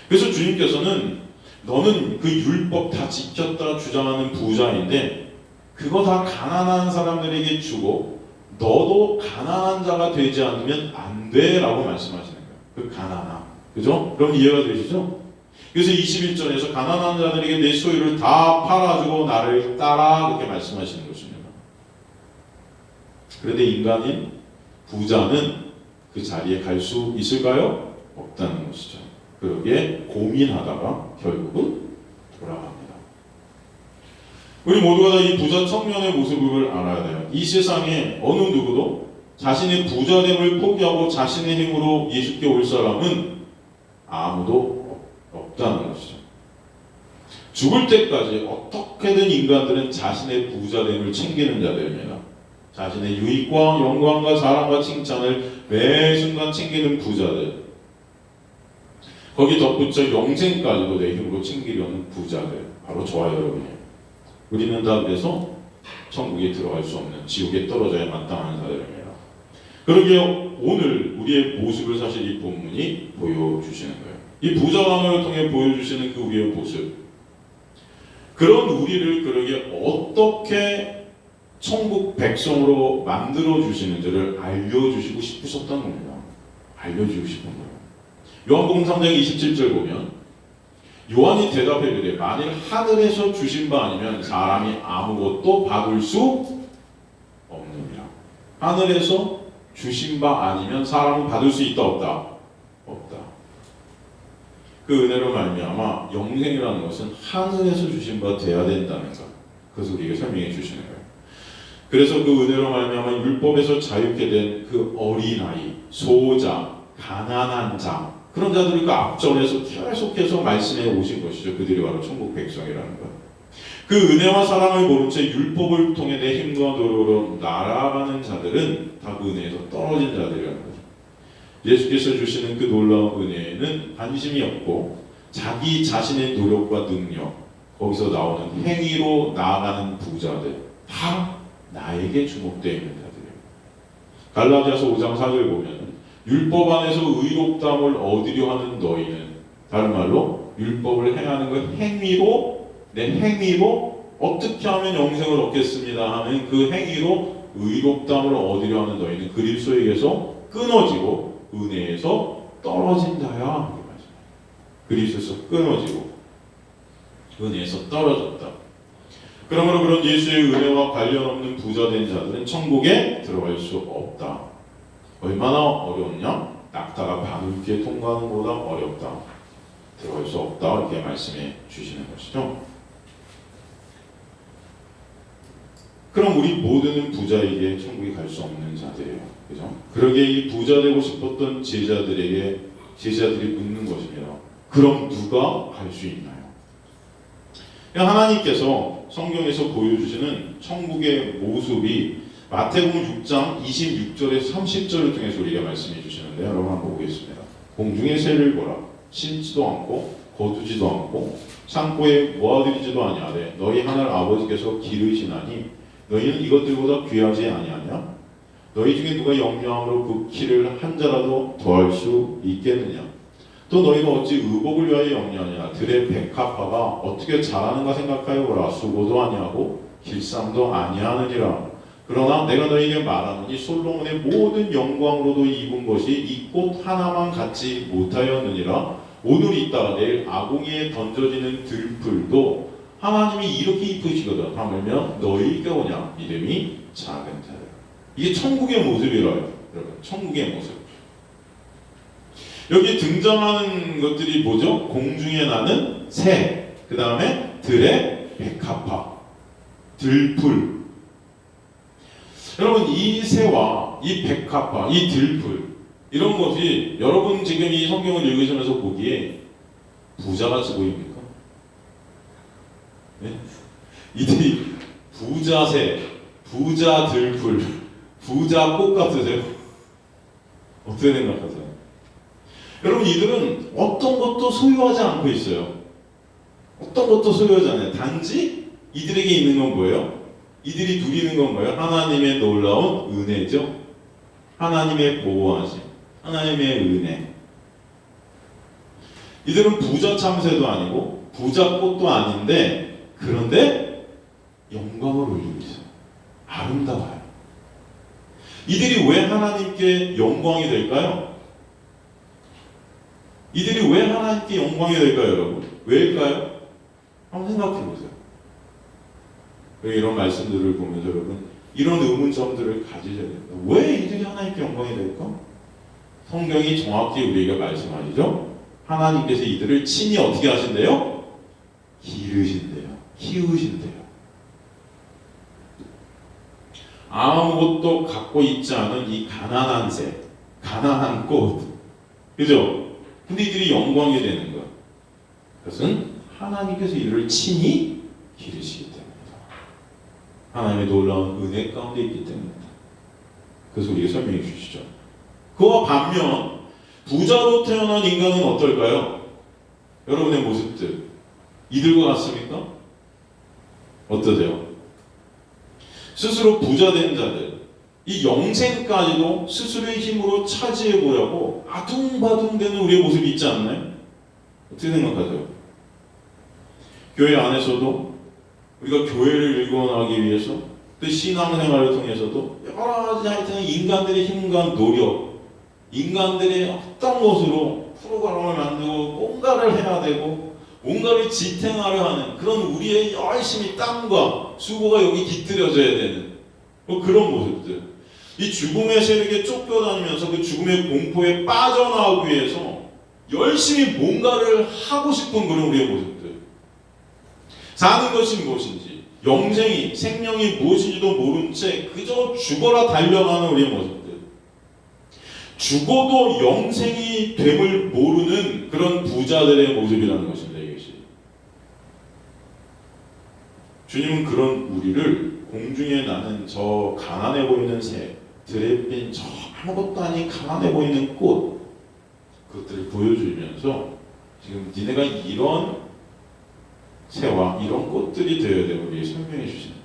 그래서 주님께서는 너는 그 율법 다 지켰다 주장하는 부자인데 그거 다 가난한 사람들에게 주고 너도 가난한 자가 되지 않으면 안 돼 라고 말씀하시는 거예요. 그 가난함, 그죠? 그럼 이해가 되시죠? 그래서 21절에서 가난한 자들에게 내 소유를 다 팔아주고 나를 따라 그렇게 말씀하시는 것입니다. 그런데 인간인 부자는 그 자리에 갈 수 있을까요? 없다는 것이죠. 그러기에 고민하다가 결국은 돌아갑니다. 우리 모두가 다 이 부자 청년의 모습을 알아야 돼요. 이 세상에 어느 누구도 자신의 부자됨을 포기하고 자신의 힘으로 예수께 올 사람은 아무도 없다는 것이죠. 죽을 때까지 어떻게든 인간들은 자신의 부자됨을 챙기는 자들입니다. 자신의 유익과 영광과 사랑과 칭찬을 매 순간 챙기는 부자들, 거기 덧붙여 영생까지도 내 힘으로 챙기려는 부자들, 바로 저와 여러분이에요. 우리는 다 그래서 천국에 들어갈 수 없는 지옥에 떨어져야 마땅한 자들입니다. 그러기에 오늘 우리의 모습을 사실 이 본문이 보여주시는 거예요. 이 부자감을 통해 보여주시는 그 우리의 모습, 그런 우리를 그러게 어떻게 천국 백성으로 만들어 주시는 줄을 알려주시고 싶으셨다는 겁니다. 알려주고 싶은 거예요. 요한복음 3장 27절 보면 요한이 대답해 이르되 만일 하늘에서 주신 바 아니면 사람이 아무것도 받을 수 없느니라. 하늘에서 주신 바 아니면 사람은 받을 수 있다 없다? 없다. 그 은혜로 말미암아 영생이라는 것은 하늘에서 주신 바 돼야 된다는 것. 그래서 우리에게 설명해 주시는 거예요. 그래서 그 은혜로 말미암아 율법에서 자유케 된 그 어린아이, 소자, 가난한 자 그런 자들을 그 앞전에서 계속해서 말씀해 오신 것이죠. 그들이 바로 천국 백성이라는 것. 그 은혜와 사랑을 모른 채 율법을 통해 내 힘과 노력으로 날아가는 자들은 다 그 은혜에서 떨어진 자들이라는 거죠. 예수께서 주시는 그 놀라운 은혜에는 관심이 없고 자기 자신의 노력과 능력 거기서 나오는 행위로 나아가는 부자들 다 나에게 주목되어 있는 자들이에요. 갈라디아서 5장 4절 보면 율법 안에서 의롭다함을 얻으려 하는 너희는 다른 말로 율법을 행하는 그 행위로 내 행위로 어떻게 하면 영생을 얻겠습니다 하는 그 행위로 의롭다함을 얻으려 하는 너희는 그리스도에게서 끊어지고 은혜에서 떨어진 자야. 그리스도에서 끊어지고 은혜에서 떨어졌다. 그러므로 그런 예수의 은혜와 관련 없는 부자된 자들은 천국에 들어갈 수 없다. 얼마나 어려웠냐? 낙타가 바늘귀에 통과하는 것보다 어렵다. 들어갈 수 없다. 이렇게 말씀해 주시는 것이죠. 그럼 우리 모두는 부자에게 천국에 갈 수 없는 자들이에요. 그죠? 그러기에 이 부자 되고 싶었던 제자들이 묻는 것입니다. 그럼 누가 갈 수 있나요? 하나님께서 성경에서 보여주시는 천국의 모습이 마태복음 6장 26절에서 30절을 통해서 우리가 말씀해 주시는데 여러분 한번 보겠습니다. 공중의 새를 보라. 심지도 않고 거두지도 않고 창고에 모아들이지도 아니하되 너희 하늘 아버지께서 기르시나니 너희는 이것들보다 귀하지 아니하냐? 너희 중에 누가 영영함으로 그 키를 한 자라도 더할 수 있겠느냐? 또 너희가 어찌 의복을 위하여 영리하냐? 들의 백합화가 어떻게 자라는가 생각하여 보라. 수고도 아니하고 길쌈도 아니하느니라. 그러나 내가 너희에게 말하노니 솔로몬의 모든 영광으로도 입은 것이 이 꽃 하나만 갖지 못하였느니라. 오늘 있다가 내일 아궁이에 던져지는 들풀도 하나님이 이렇게 입으시거든 하물며 너희가 오냐? 믿음이 작은 자들. 이게 천국의 모습이라요. 여러분, 천국의 모습. 여기 등장하는 것들이 뭐죠? 공중에 나는 새, 그 다음에 들의 백합화, 들풀. 여러분, 이 새와 이 백합화, 이 들풀 이런 것이 여러분 지금 이 성경을 읽으시면서 보기에 부자같이 보입니까? 네? 이들이 부자 새, 부자 들풀, 부자 꽃 같으세요? 어떻게 생각하세요? 여러분, 이들은 어떤 것도 소유하지 않고 있어요. 어떤 것도 소유하지 않아요. 단지 이들에게 있는 건 뭐예요? 이들이 누리는 건 뭐예요? 하나님의 놀라운 은혜죠. 하나님의 보호하심, 하나님의 은혜. 이들은 부자 참새도 아니고 부자 꽃도 아닌데 그런데 영광을 올리고 있어요. 아름다워요. 이들이 왜 하나님께 영광이 될까요? 이들이 왜 하나님께 영광이 될까요, 여러분? 왜일까요? 한번 생각해 보세요. 이런 말씀들을 보면서 여러분 이런 의문점들을 가지셔야 됩니다. 왜 이들이 하나님께 영광이 될까? 성경이 정확히 우리에게 말씀하시죠. 하나님께서 이들을 친히 어떻게 하신대요? 기르신대요. 키우신대요. 아무것도 갖고 있지 않은 이 가난한 새, 가난한 꽃, 그죠? 근데 이들이 영광이 되는 것. 그것은 하나님께서 이들을 친히 기르시기 때문이다. 하나님의 놀라운 은혜 가운데 있기 때문이다. 그래서 우리에게 설명해 주시죠. 그와 반면 부자로 태어난 인간은 어떨까요? 여러분의 모습들 이들과 같습니까? 어떠세요? 스스로 부자된 자들, 이 영생까지도 스스로의 힘으로 차지해 보려고 아둥바둥대는 우리의 모습이 있지 않나요? 어떻게 생각하세요? 교회 안에서도 우리가 교회를 일궈나가기 위해서 또 신앙생활을 통해서도 여러 가지 하여튼 인간들의 힘과 노력, 인간들의 어떤 것으로 프로그램을 만들고 뭔가를 해야 되고 뭔가를 지탱하려 하는 그런 우리의 열심히 땀과 수고가 여기 깃들여져야 되는 뭐 그런 모습들. 이 죽음의 세력에 쫓겨다니면서 그 죽음의 공포에 빠져나오기 위해서 열심히 뭔가를 하고 싶은 그런 우리의 모습들. 사는 것이 무엇인지, 영생이, 생명이 무엇인지도 모른 채 그저 죽어라 달려가는 우리의 모습들. 죽어도 영생이 됨을 모르는 그런 부자들의 모습이라는 것입니다. 이것이. 주님은 그런 우리를 공중에 나는 저 가난해 보이는 새, 들에 핀 저 아무것도 아닌 가난해 보이는 꽃, 그것들을 보여주면서 지금 니네가 이런 새와 이런 꽃들이 되어야 되고 우리에게 설명해 주시는 거예요.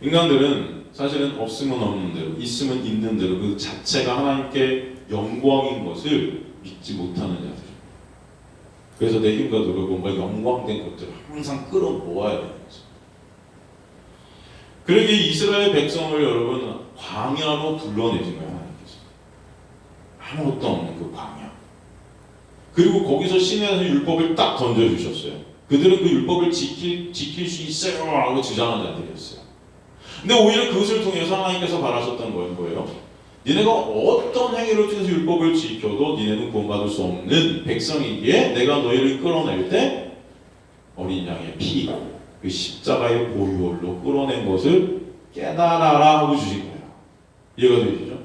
인간들은 사실은 없으면 없는 대로, 있으면 있는 대로 그 자체가 하나님께 영광인 것을 믿지 못하는 자들. 그래서 내 힘과 노력, 뭔가 영광된 것들을 항상 끌어모아야 되는 거죠. 그러기에 이스라엘 백성을 여러분 광야로 불러내신 거예요. 하나님께서. 아무것도 없는 그 광야. 그리고 거기서 신에서 율법을 딱 던져주셨어요. 그들은 그 율법을 지킬 수 있어요 라고 주장한 자들이었어요. 근데 오히려 그것을 통해서 하나님께서 바라셨던 건 뭐예요? 니네가 어떤 행위를 통해서 율법을 지켜도 니네는 구원받을 수 없는 백성이기에 내가 너희를 끌어낼 때 어린 양의 피, 그 십자가의 보혈로 끌어낸 것을 깨달아라 하고 주신 거예요. 이해가 되시죠?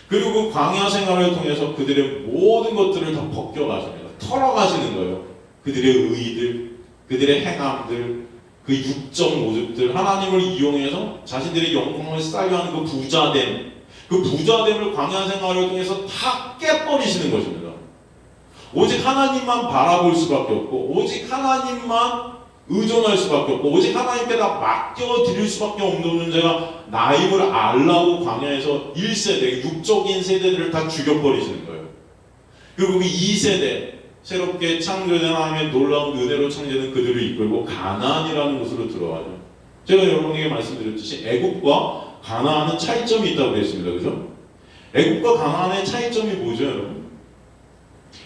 그리고 그 광야 생활을 통해서 그들의 모든 것들을 다 벗겨가십니다. 털어가시는 거예요. 그들의 의의들, 그들의 행함들, 그 육적 모습들, 하나님을 이용해서 자신들의 영광을 쌓여하는 그 부자됨, 그 부자됨을 광야 생활을 통해서 다 깨버리시는 것입니다. 오직 하나님만 바라볼 수밖에 없고, 오직 하나님만 의존할 수밖에 없고, 오직 하나님께 다 맡겨드릴 수밖에 없는 존재가 나임을 알라고 광야에서 1세대, 육적인 세대들을 다 죽여버리시는 거예요. 그리고 그 2세대, 새롭게 창조된 하나님의 놀라운 은혜로 창조된 그들을 이끌고 가나안이라는 곳으로 들어가죠. 제가 여러분에게 말씀드렸듯이 애국과 가나안은 차이점이 있다고 했습니다. 그죠? 애국과 가나안의 차이점이 뭐죠, 여러분?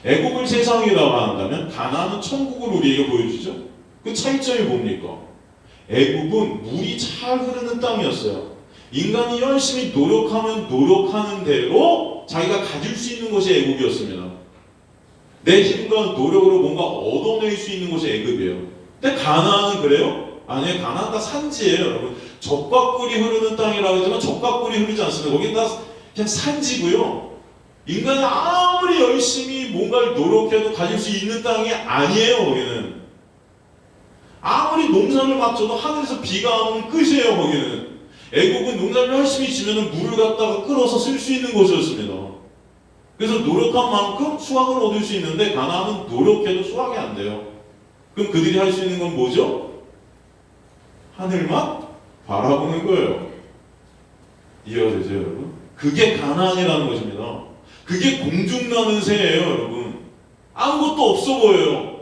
애국을 세상이라고 한다면 가나안은 천국을 우리에게 보여주죠. 그 차이점이 뭡니까? 애국은 물이 잘 흐르는 땅이었어요. 인간이 열심히 노력하면 노력하는 대로 자기가 가질 수 있는 것이 애국이었습니다. 내 힘과 노력으로 뭔가 얻어낼 수 있는 것이 애국이에요. 근데 가나안은 그래요? 아니에요. 가나안 다 산지예요, 여러분. 젖과 꿀이 흐르는 땅이라고 하지만 젖과 꿀이 흐르지 않습니다. 거긴 다 그냥 산지고요. 인간이 아무리 열심히 뭔가를 노력해도 가질 수 있는 땅이 아니에요. 거기는 아무리 농사를 맞춰도 하늘에서 비가 안 오면 끝이에요. 거기는 애국은 농사를 열심히 지면 물을 갖다가 끌어서 쓸 수 있는 곳이었습니다. 그래서 노력한 만큼 수확을 얻을 수 있는데 가나안은 노력해도 수확이 안 돼요. 그럼 그들이 할 수 있는 건 뭐죠? 하늘만 바라보는 거예요. 이해가 되죠, 여러분? 그게 가나안이라는 것입니다. 그게 공중나는 새예요, 여러분. 아무것도 없어 보여요.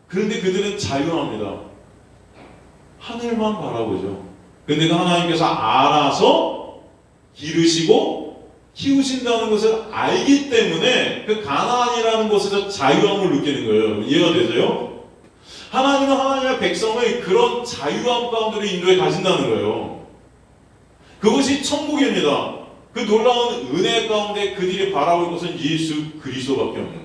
그런데 그들은 자유합니다. 하늘만 바라보죠. 근데 그 하나님께서 알아서 기르시고 키우신다는 것을 알기 때문에 그 가나안이라는 곳에서 자유함을 느끼는 거예요. 이해가 되세요? 하나님은 하나님의 백성을 그런 자유함 가운데로 인도해 가신다는 거예요. 그것이 천국입니다. 그 놀라운 은혜 가운데 그들이 바라볼 것은 예수 그리스도밖에 없는 거예요.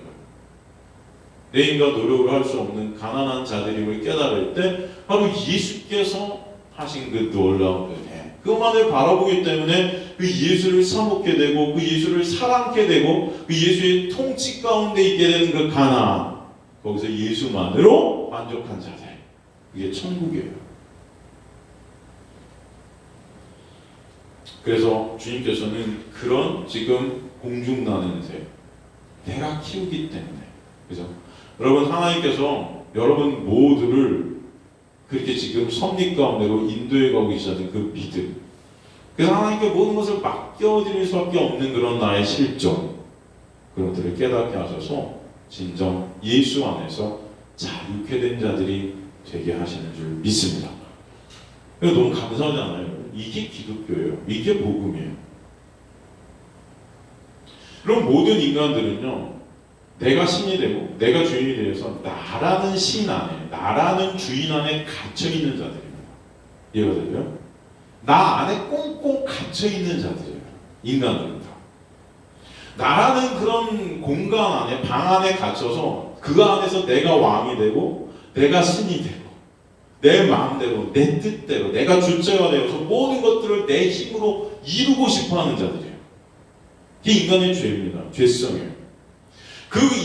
내 힘과 노력을 할 수 없는 가난한 자들임을 깨달을 때 바로 예수께서 하신 그 놀라운 은혜, 그것만을 바라보기 때문에 그 예수를 사먹게 되고 그 예수를 사랑케 되고 그 예수의 통치 가운데 있게 되는 그 가나안, 거기서 예수만으로 만족한 자들, 그게 천국이에요. 그래서 주님께서는 그런 지금 공중나는 새, 내가 키우기 때문에, 그죠? 여러분, 하나님께서 여러분 모두를 그렇게 지금 섭리 가운데로 인도해 가고 계시다는 그 믿음, 그래서 하나님께 모든 것을 맡겨드릴 수밖에 없는 그런 나의 실정, 그런 것들을 깨닫게 하셔서 진정 예수 안에서 자유케 된 자들이 되게 하시는 줄 믿습니다. 너무 감사하잖아요. 이게 기독교예요. 이게 복음이에요. 그럼 모든 인간들은요, 내가 신이 되고 내가 주인이 되어서 나라는 신 안에, 나라는 주인 안에 갇혀있는 자들입니다. 이해가 되죠? 나 안에 꽁꽁 갇혀있는 자들이에요. 인간들은 다. 나라는 그런 공간 안에, 방 안에 갇혀서 그 안에서 내가 왕이 되고 내가 신이 되고 내 마음대로, 내 뜻대로, 내가 주체가 되어서 모든 것들을 내 힘으로 이루고 싶어하는 자들이에요. 이게 인간의 죄입니다. 죄성이에요.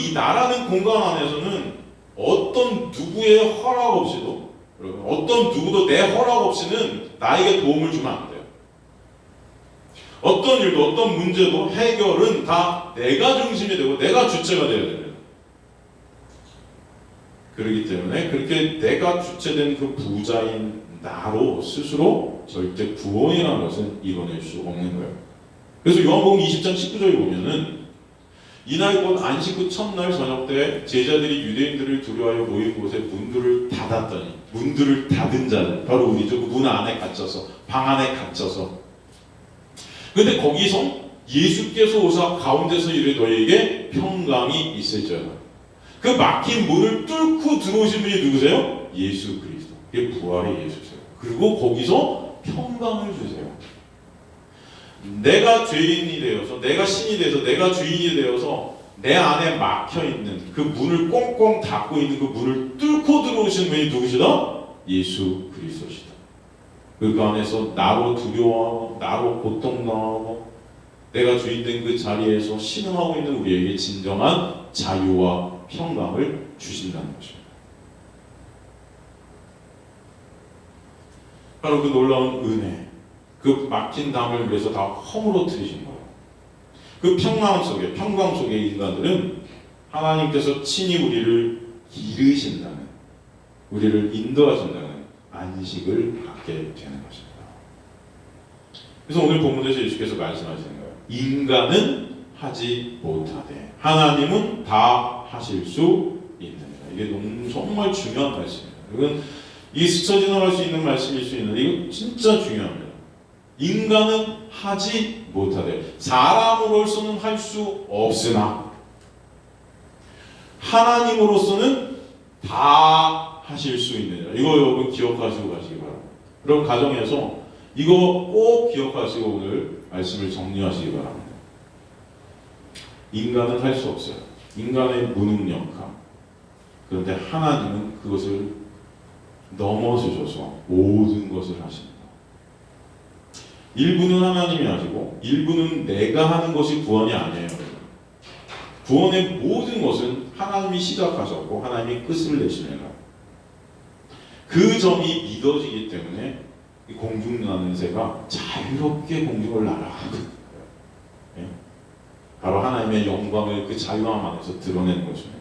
이 나라는 공간 안에서는 어떤 누구의 허락 없이도, 어떤 누구도 내 허락 없이는 나에게 도움을 주면 안 돼요. 어떤 일도, 어떤 문제도 해결은 다 내가 중심이 되고 내가 주체가 되어야 됩니다. 그렇기 때문에 그렇게 내가 주체된 그 부자인 나로 스스로 절대 구원이라는 것은 이뤄낼 수 없는 거예요. 그래서 요한복음 20장 19절에 보면은 이날 곧 안식 후 첫날 저녁 때 제자들이 유대인들을 두려워하여 모인 곳에 문들을 닫았더니, 문들을 닫은 자는 바로 우리죠. 그 문 안에 갇혀서, 방 안에 갇혀서. 근데 거기서 예수께서 오사 가운데서 이르되 너희에게 평강이 있을지어다. 그 막힌 문을 뚫고 들어오신 분이 누구세요? 예수 그리스도. 그게 부활의 예수세요. 그리고 거기서 평강을 주세요. 내가 죄인이 되어서, 내가 신이 되어서, 내가 주인이 되어서 내 안에 막혀있는 그 문을 꽁꽁 닫고 있는 그 문을 뚫고 들어오신 분이 누구시다? 예수 그리스도시다. 그 안에서 나로 두려워하고 나로 고통당하고 내가 주인된 그 자리에서 신음하고 있는 우리에게 진정한 자유와 평강을 주신다는 것입니다. 바로 그 놀라운 은혜, 그 막힌 담을 위해서 다 허물어뜨리신 거예요. 그 평강 속에 인간들은 하나님께서 친히 우리를 기르신다는, 우리를 인도하신다는 안식을 받게 되는 것입니다. 그래서 오늘 본문에서 예수께서 말씀하시는 거예요. 인간은 하지 못하되 하나님은 다 하실 수 있느니라. 이게 너무 정말 중요한 말씀입니다. 이건 이 스쳐 지나갈 수 있는 말씀일 수 있는데 이거 진짜 중요합니다. 인간은 하지 못하되 사람으로서는 할 수 없으나 하나님으로서는 다 하실 수 있느니라. 이거 여러분 기억하시고 가시기 바랍니다. 그럼 가정에서 이거 꼭 기억하시고 오늘 말씀을 정리하시기 바랍니다. 인간은 할 수 없어요. 인간의 무능력함. 그런데 하나님은 그것을 넘어서셔서 모든 것을 하십니다. 일부는 하나님이 하시고 일부는 내가 하는 것이 구원이 아니에요. 구원의 모든 것은 하나님이 시작하셨고 하나님이 끝을 내십니다. 그 점이 믿어지기 때문에 공중나는 새가 자유롭게 공중을 날아가는 거예요. 바로 하나님의 영광을 그 자유함 안에서 드러내는 것입니다.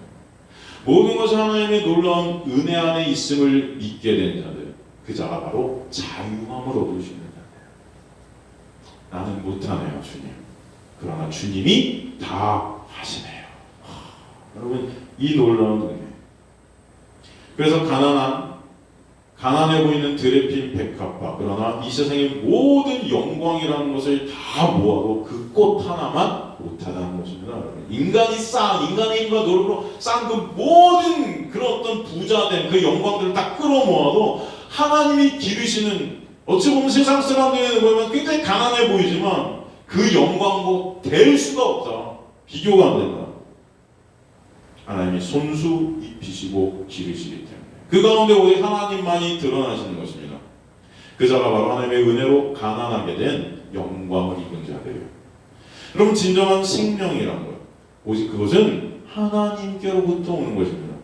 모든 것이 하나님의 놀라운 은혜 안에 있음을 믿게 된 자들, 그 자가 바로 자유함을 얻을 수 있는 자들. 나는 못하네요, 주님. 그러나 주님이 다 하시네요. 여러분, 이 놀라운 은혜. 그래서 가난해 보이는 드레핀 백합화, 그러나 이 세상의 모든 영광이라는 것을 다 모아도 그 꽃 하나만 못하다는 것입니다. 인간의 힘과 노력으로 쌓은 그 모든 그런 어떤 부자된 그 영광들을 다 끌어모아도 하나님이 기르시는, 어찌 보면 세상 사람들이 보면 굉장히 가난해 보이지만 그 영광도 될 수가 없다. 비교가 안 된다. 하나님이 손수 입히시고 기르시기 때문에 그 가운데 오직 하나님만이 드러나시는 것입니다. 그 자가 바로 하나님의 은혜로 가난하게 된 영광을 입은 자들이에요. 그럼 진정한 생명이란 것, 오직 그것은 하나님께로부터 오는 것입니다.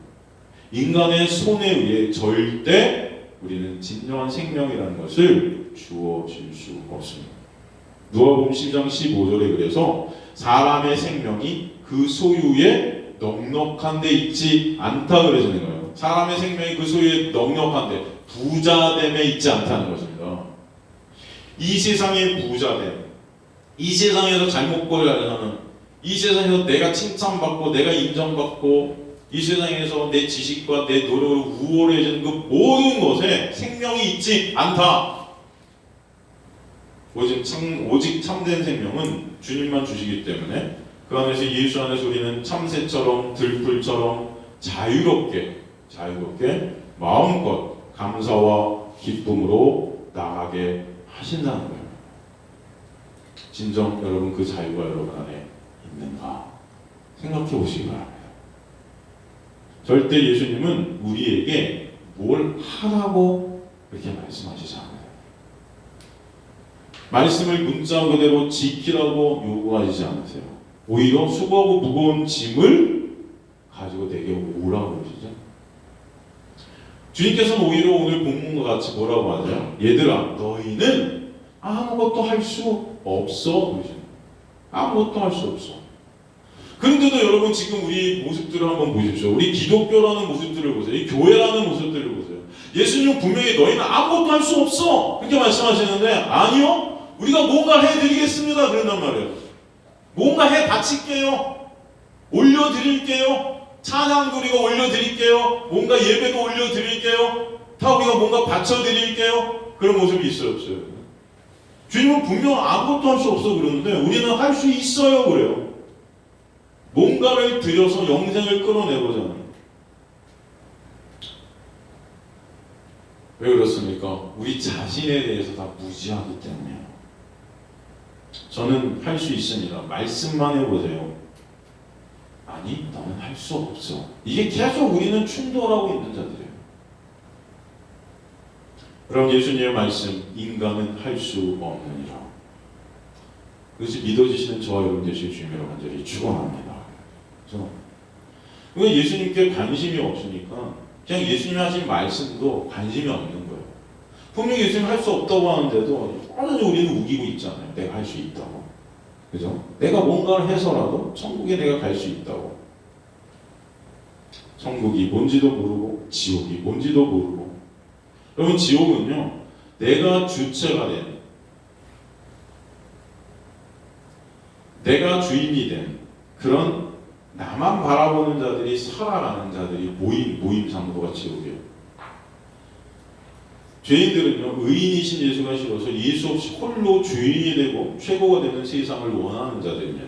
인간의 손에 의해 절대 우리는 진정한 생명이라는 것을 주어질 수 없습니다. 누가복음 10장 15절에 그래서 사람의 생명이 그 소유에 넉넉한 데 있지 않다 그러시는 거예요. 사람의 생명이 그 소유에 넉넉한 데, 부자됨에 있지 않다는 것입니다. 이 세상의 부자됨, 이 세상에서 잘 먹고 잘 사는, 이 세상에서 내가 칭찬받고 내가 인정받고 이 세상에서 내 지식과 내 노력으로 우월해지는 그 모든 것에 생명이 있지 않다. 오직 참된 생명은 주님만 주시기 때문에 그 안에서 예수 안에서 우리는 참새처럼 들풀처럼 자유롭게 마음껏 감사와 기쁨으로 나가게 하신다는 거예요. 진정 여러분 그 자유가 여러분 안에 있는가 생각해 보시기 바랍니다. 절대 예수님은 우리에게 뭘 하라고 그렇게 말씀하시지 않아요. 말씀을 문자 그대로 지키라고 요구하시지 않으세요. 오히려 수고하고 무거운 짐을 가지고 내게 오라고 그러시죠. 주님께서는 오히려 오늘 본문과 같이 뭐라고 하죠? 얘들아 너희는 아무것도 할 수 없어 그러시죠. 아무것도 할 수 없어. 그런데도 여러분 지금 우리 모습들을 한번 보십시오. 우리 기독교라는 모습들을 보세요. 이 교회라는 모습들을 보세요. 예수님은 분명히 너희는 아무것도 할 수 없어 그렇게 말씀하시는데 아니요. 우리가 뭔가 해드리겠습니다 그런단 말이에요. 뭔가 해 바칠게요. 올려드릴게요. 찬양도 우리가 올려드릴게요. 뭔가 예배도 올려드릴게요. 다 우리가 뭔가 바쳐드릴게요. 그런 모습이 있어요 없어요? 주님은 분명 아무것도 할 수 없어 그러는데 우리는 할 수 있어요 그래요. 뭔가를 들여서 영생을 끌어내고자 하는. 왜 그렇습니까? 우리 자신에 대해서 다 무지하기 때문이에요. 저는 할 수 있습니다. 말씀만 해보세요. 아니, 너는 할 수 없어. 이게 계속 우리는 충돌하고 있는 자들이에요. 그럼 예수님의 말씀, 인간은 할 수 없느니라. 그것이 믿어지시는 저와 여러분 되실 주님으로 간절히 축원합니다. 그래서 예수님께 관심이 없으니까 그냥 예수님이 하신 말씀도 관심이 없는 거예요. 분명히 예수님이 할 수 없다고 하는데도 뻔하게 우리는 우기고 있잖아요. 내가 할 수 있다고. 그죠? 내가 뭔가를 해서라도 천국에 내가 갈 수 있다고. 천국이 뭔지도 모르고 지옥이 뭔지도 모르고. 여러분 지옥은요. 내가 주체가 된 내가 주인이 된 그런 나만 바라보는 자들이 살아가는 자들이 모임 장소가 지옥이에요. 죄인들은요 의인이신 예수가 싫어서 예수 없이 홀로 주인이 되고 최고가 되는 세상을 원하는 자들입니다.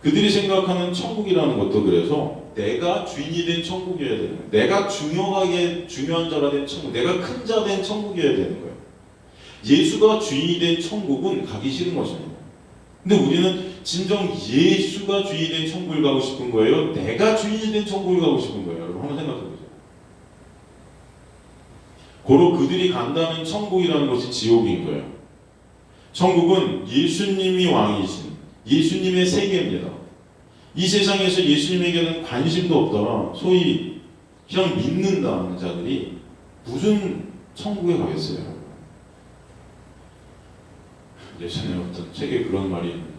그들이 생각하는 천국이라는 것도 그래서 내가 주인이 된 천국이어야 되는 거예요. 내가 중요한 자가 된 천국, 내가 큰 자 된 천국이어야 되는 거예요. 예수가 주인이 된 천국은 가기 싫은 것입니다. 근데 우리는 진정 예수가 주인이 된 천국을 가고 싶은 거예요? 내가 주인이 된 천국을 가고 싶은 거예요? 여러분 한번 생각해 보세요. 고로 그들이 간다는 천국이라는 것이 지옥인 거예요. 천국은 예수님이 왕이신 예수님의 세계입니다. 이 세상에서 예수님에게는 관심도 없다가 소위 그냥 믿는다는 자들이 무슨 천국에 가겠어요? 예전에 어떤 책에 그런 말이 있는데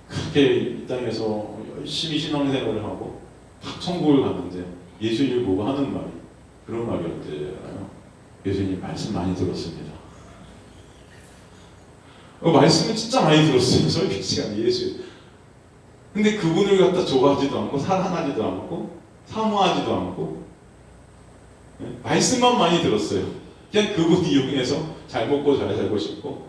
그렇게 이 땅에서 열심히 신앙생활을 하고 딱 천국을 갔는데 예수님을 보고 하는 말이 그런 말이었대요. 예수님 말씀 많이 들었습니다. 말씀은 진짜 많이 들었어요. 설교 시간에 예수. 근데 그분을 갖다 좋아하지도 않고 사랑하지도 않고 사모하지도 않고 말씀만 많이 들었어요. 그냥 그분 이용해서 잘 먹고 잘 살고 싶고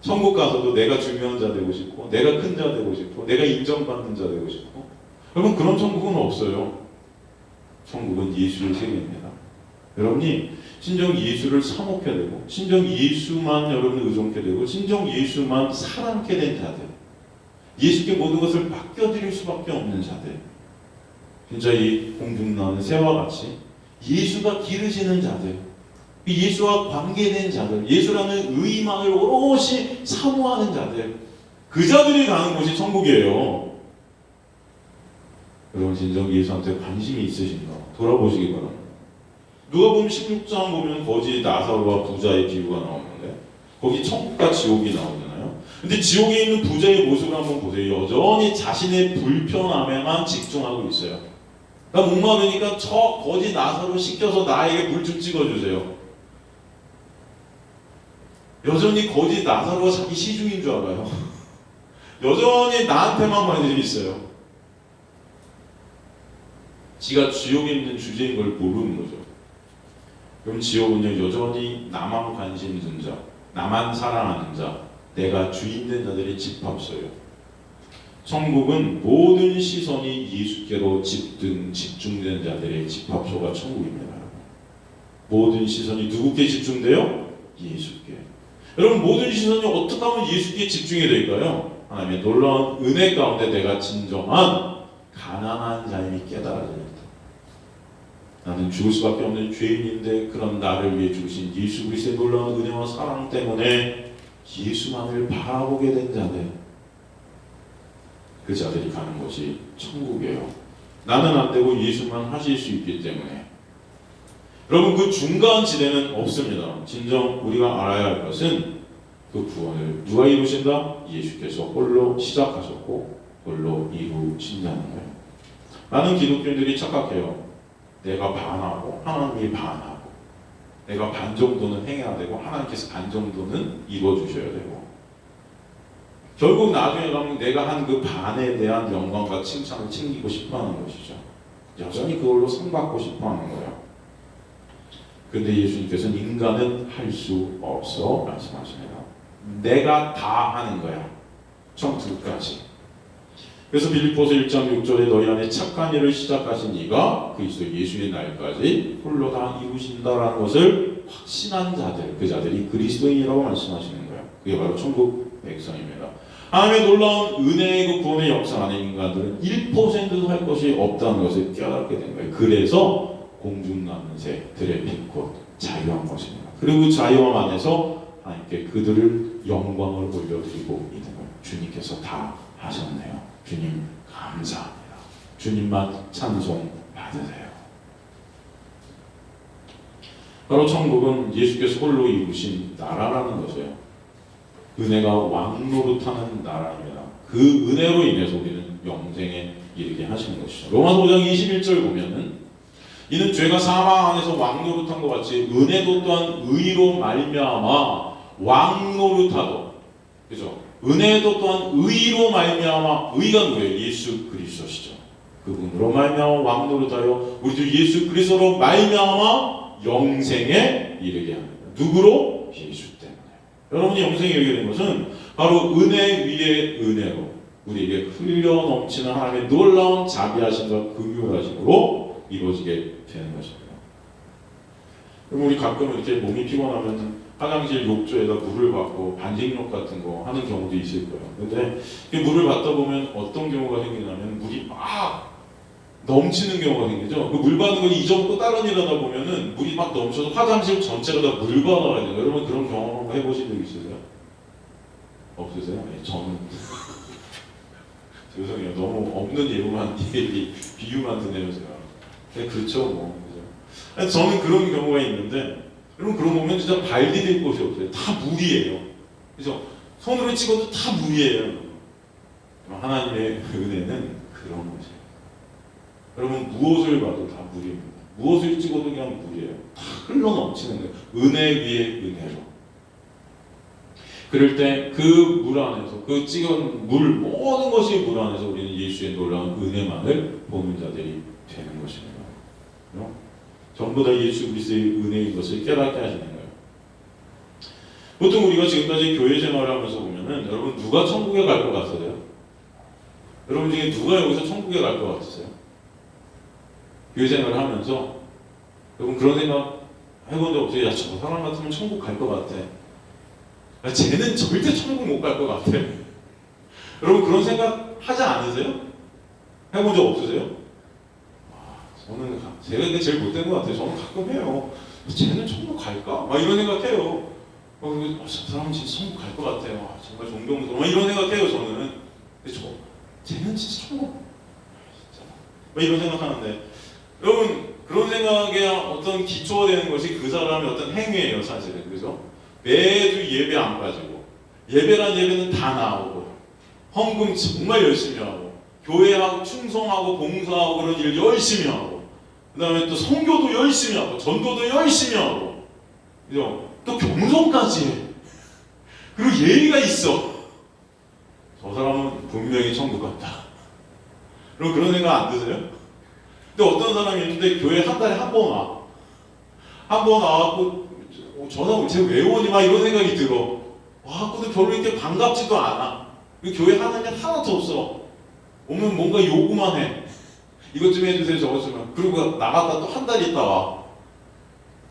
천국 가서도 내가 중요한 자 되고 싶고 내가 큰 자 되고 싶고 내가 인정받는 자 되고 싶고. 여러분 그런 천국은 없어요. 천국은 예수의 세계입니다. 여러분이 진정 예수를 사모하게 되고 진정 예수만 여러분을 의존하게 되고 진정 예수만 사랑하게 된 자들, 예수께 모든 것을 맡겨드릴 수밖에 없는 자들, 진짜 이 공중나는 새와 같이 예수가 기르시는 자들, 예수와 관계된 자들, 예수라는 의만을 오롯이 사모하는 자들, 그 자들이 가는 곳이 천국이에요. 여러분 진정 예수한테 관심이 있으신가 돌아보시기 바랍니다. 누가복음 16장 보면 거지 나사로와 부자의 비유가 나오는데 거기 천국과 지옥이 나오잖아요. 근데 지옥에 있는 부자의 모습을 한번 보세요. 여전히 자신의 불편함에만 집중하고 있어요. 나 목마르니까 저 거지 나사로 시켜서 나에게 물 좀 찍어주세요. 여전히 거지 나사로가 자기 시중인 줄 알아요. 여전히 나한테만 관심이 있어요. 지가 지옥에 있는 주제인 걸 모르는 거죠. 그럼 지옥은요 여전히 나만 관심 둔 자, 나만 사랑하는 자, 내가 주인된 자들의 집합소요. 천국은 모든 시선이 예수께로 집중된 자들의 집합소가 천국입니다. 모든 시선이 누구께 집중돼요? 예수께. 여러분 모든 시선이 어떻게 하면 예수께 집중이 될까요? 하나님의 놀라운 은혜 가운데 내가 진정한 가난한 자임이 깨달아집니다. 나는 죽을 수밖에 없는 죄인인데 그런 나를 위해 죽으신 예수 그리스도의 놀라운 은혜와 사랑 때문에 예수만을 바라보게 된 자들, 그 자들이 가는 것이 천국이에요. 나는 안 되고 예수만 하실 수 있기 때문에. 여러분 그 중간 지대는 없습니다. 진정 우리가 알아야 할 것은 그 구원을 누가 이루신다? 예수께서 홀로 시작하셨고 홀로 이루신다는 거예요. 많은 기독교인들이 착각해요. 내가 반하고 하나님이 반하고, 내가 반 정도는 행해야 되고 하나님께서 반 정도는 이루어주셔야 되고, 결국 나중에 가면 내가 한 그 반에 대한 영광과 칭찬을 챙기고 싶어하는 것이죠. 여전히 그걸로 상 받고 싶어하는 거예요. 근데 예수님께서는 인간은 할 수 없어 말씀하십니다. 내가 다 하는 거야. 처음부터까지. 그래서 빌립보서 1장 6절에 너희 안에 착한 일을 시작하신 이가 그리스도 예수의 날까지 홀로 다 이루신다라는 것을 확신한 자들, 그 자들이 그리스도인이라고 말씀하시는 거예요. 그게 바로 천국 백성입니다. 하나님의 놀라운 은혜의 그 구원의 역사 안에 인간들은 1%도 할 것이 없다는 것을 깨닫게 된 거예요. 그래서 공중 나는 새, 들의 빛곧 자유한 것입니다. 그리고 그 자유함 안에서 하나님께 그들을 영광을 올려드리고 있는 거예요. 주님께서 다 하셨네요. 주님 감사합니다. 주님만 찬송 받으세요. 바로 천국은 예수께서 홀로 이루신 나라라는 것이에요. 은혜가 왕노릇하는 나라입니다. 그 은혜로 인해서 우리는 영생에 이르게 하시는 것이죠. 로마서 5장 21절 보면은 이는 죄가 사망 안에서 왕노릇한 것 같이 은혜도 또한 의로 말미암아 왕노릇하도, 그죠? 은혜도 또한 의로 말미암아, 의가 누구예요? 예수 그리스도시죠. 그분으로 말미암아 왕노릇하여 우리도 예수 그리스도로 말미암아 영생에 이르게 합니다. 누구로? 예수 때문에. 여러분이 영생에 이르게 된 것은 바로 은혜 위에 은혜로 우리에게 흘려 넘치는 하나님의 놀라운 자비하심과 긍휼하심으로 이루어지게 되는 것입니다. 그럼 우리 가끔 이렇게 몸이 피곤하면 화장실 욕조에다 물을 받고 반직욕 같은 거 하는 경우도 있을 거예요. 근데 물을 받다 보면 어떤 경우가 생기냐면 물이 막 넘치는 경우가 생기죠. 그 물 받는 걸 잊어먹고 다른 일 하다 보면은 물이 막 넘쳐서 화장실 전체가 다 물 받아야 돼요. 여러분 그런 경험 한번 해보신 적 있으세요? 없으세요? 네, 저는 죄송해요. 너무 없는 예우만 비유만 드네요 제가. 네, 그렇죠 뭐. 그죠? 저는 그런 경우가 있는데 여러분 그런 거 보면 진짜 발 디딜 곳이 없어요. 다 물이에요. 그죠? 손으로 찍어도 다 물이에요. 하나님의 은혜는 그런 것이에요. 여러분 무엇을 봐도 다 물입니다. 무엇을 찍어도 그냥 물이에요. 다 흘러 넘치는 거예요. 은혜 위에 은혜로. 그럴 때 그 물 안에서, 그 찍은 물, 모든 것이 물 안에서 우리는 예수의 놀라운 은혜만을 보는 자들이 되는 것입니다. 전부 다 예수 그리스도의 은혜인 것을 깨닫게 하시는 거예요. 보통 우리가 지금까지 교회 생활을 하면서 보면은 여러분 누가 천국에 갈 것 같으세요? 여러분 중에 누가 여기서 천국에 갈 것 같으세요? 교회 생활을 하면서 여러분 그런 생각 해본 적 없어요? 야, 저 사람 같으면 천국 갈 것 같아. 야, 쟤는 절대 천국 못 갈 것 같아. 여러분 그런 생각 하지 않으세요? 해본 적 없으세요? 저는 제가 이게 제일 못된 것 같아요. 저는 가끔 해요. 쟤는 천국 갈까? 막 이런 생각해요. 저 사람은 진짜 천국 갈 것 같아요. 정말 존경스러워. 막 이런 생각해요. 저는. 근데 쟤는 진짜 천국 진짜. 막 이런 생각하는데 여러분 그런 생각에 어떤 기초가 되는 것이 그 사람의 어떤 행위예요. 사실은. 그죠? 매주 예배 안 빠지고 예배란 예배는 다 나오고 헌금 정말 열심히 하고 교회하고 충성하고 봉사하고 그런 일 열심히 하고 그 다음에 또 선교도 열심히 하고 전도도 열심히 하고 그죠? 또 겸손까지 해. 그리고 예의가 있어. 저 사람은 분명히 천국 같다. 그럼 그런 생각 안 드세요? 근데 어떤 사람이 있는데 교회 한 달에 한 번 와. 한 번 와갖고 전화 올 때 왜 오니 막 이런 생각이 들어. 와갖고도 별로 이렇게 반갑지도 않아. 교회 하는 게 하나도 없어. 오면 뭔가 요구만 해. 이것 좀 해주세요, 저것 좀 해. 그리고 나갔다 또 한 달 있다 와.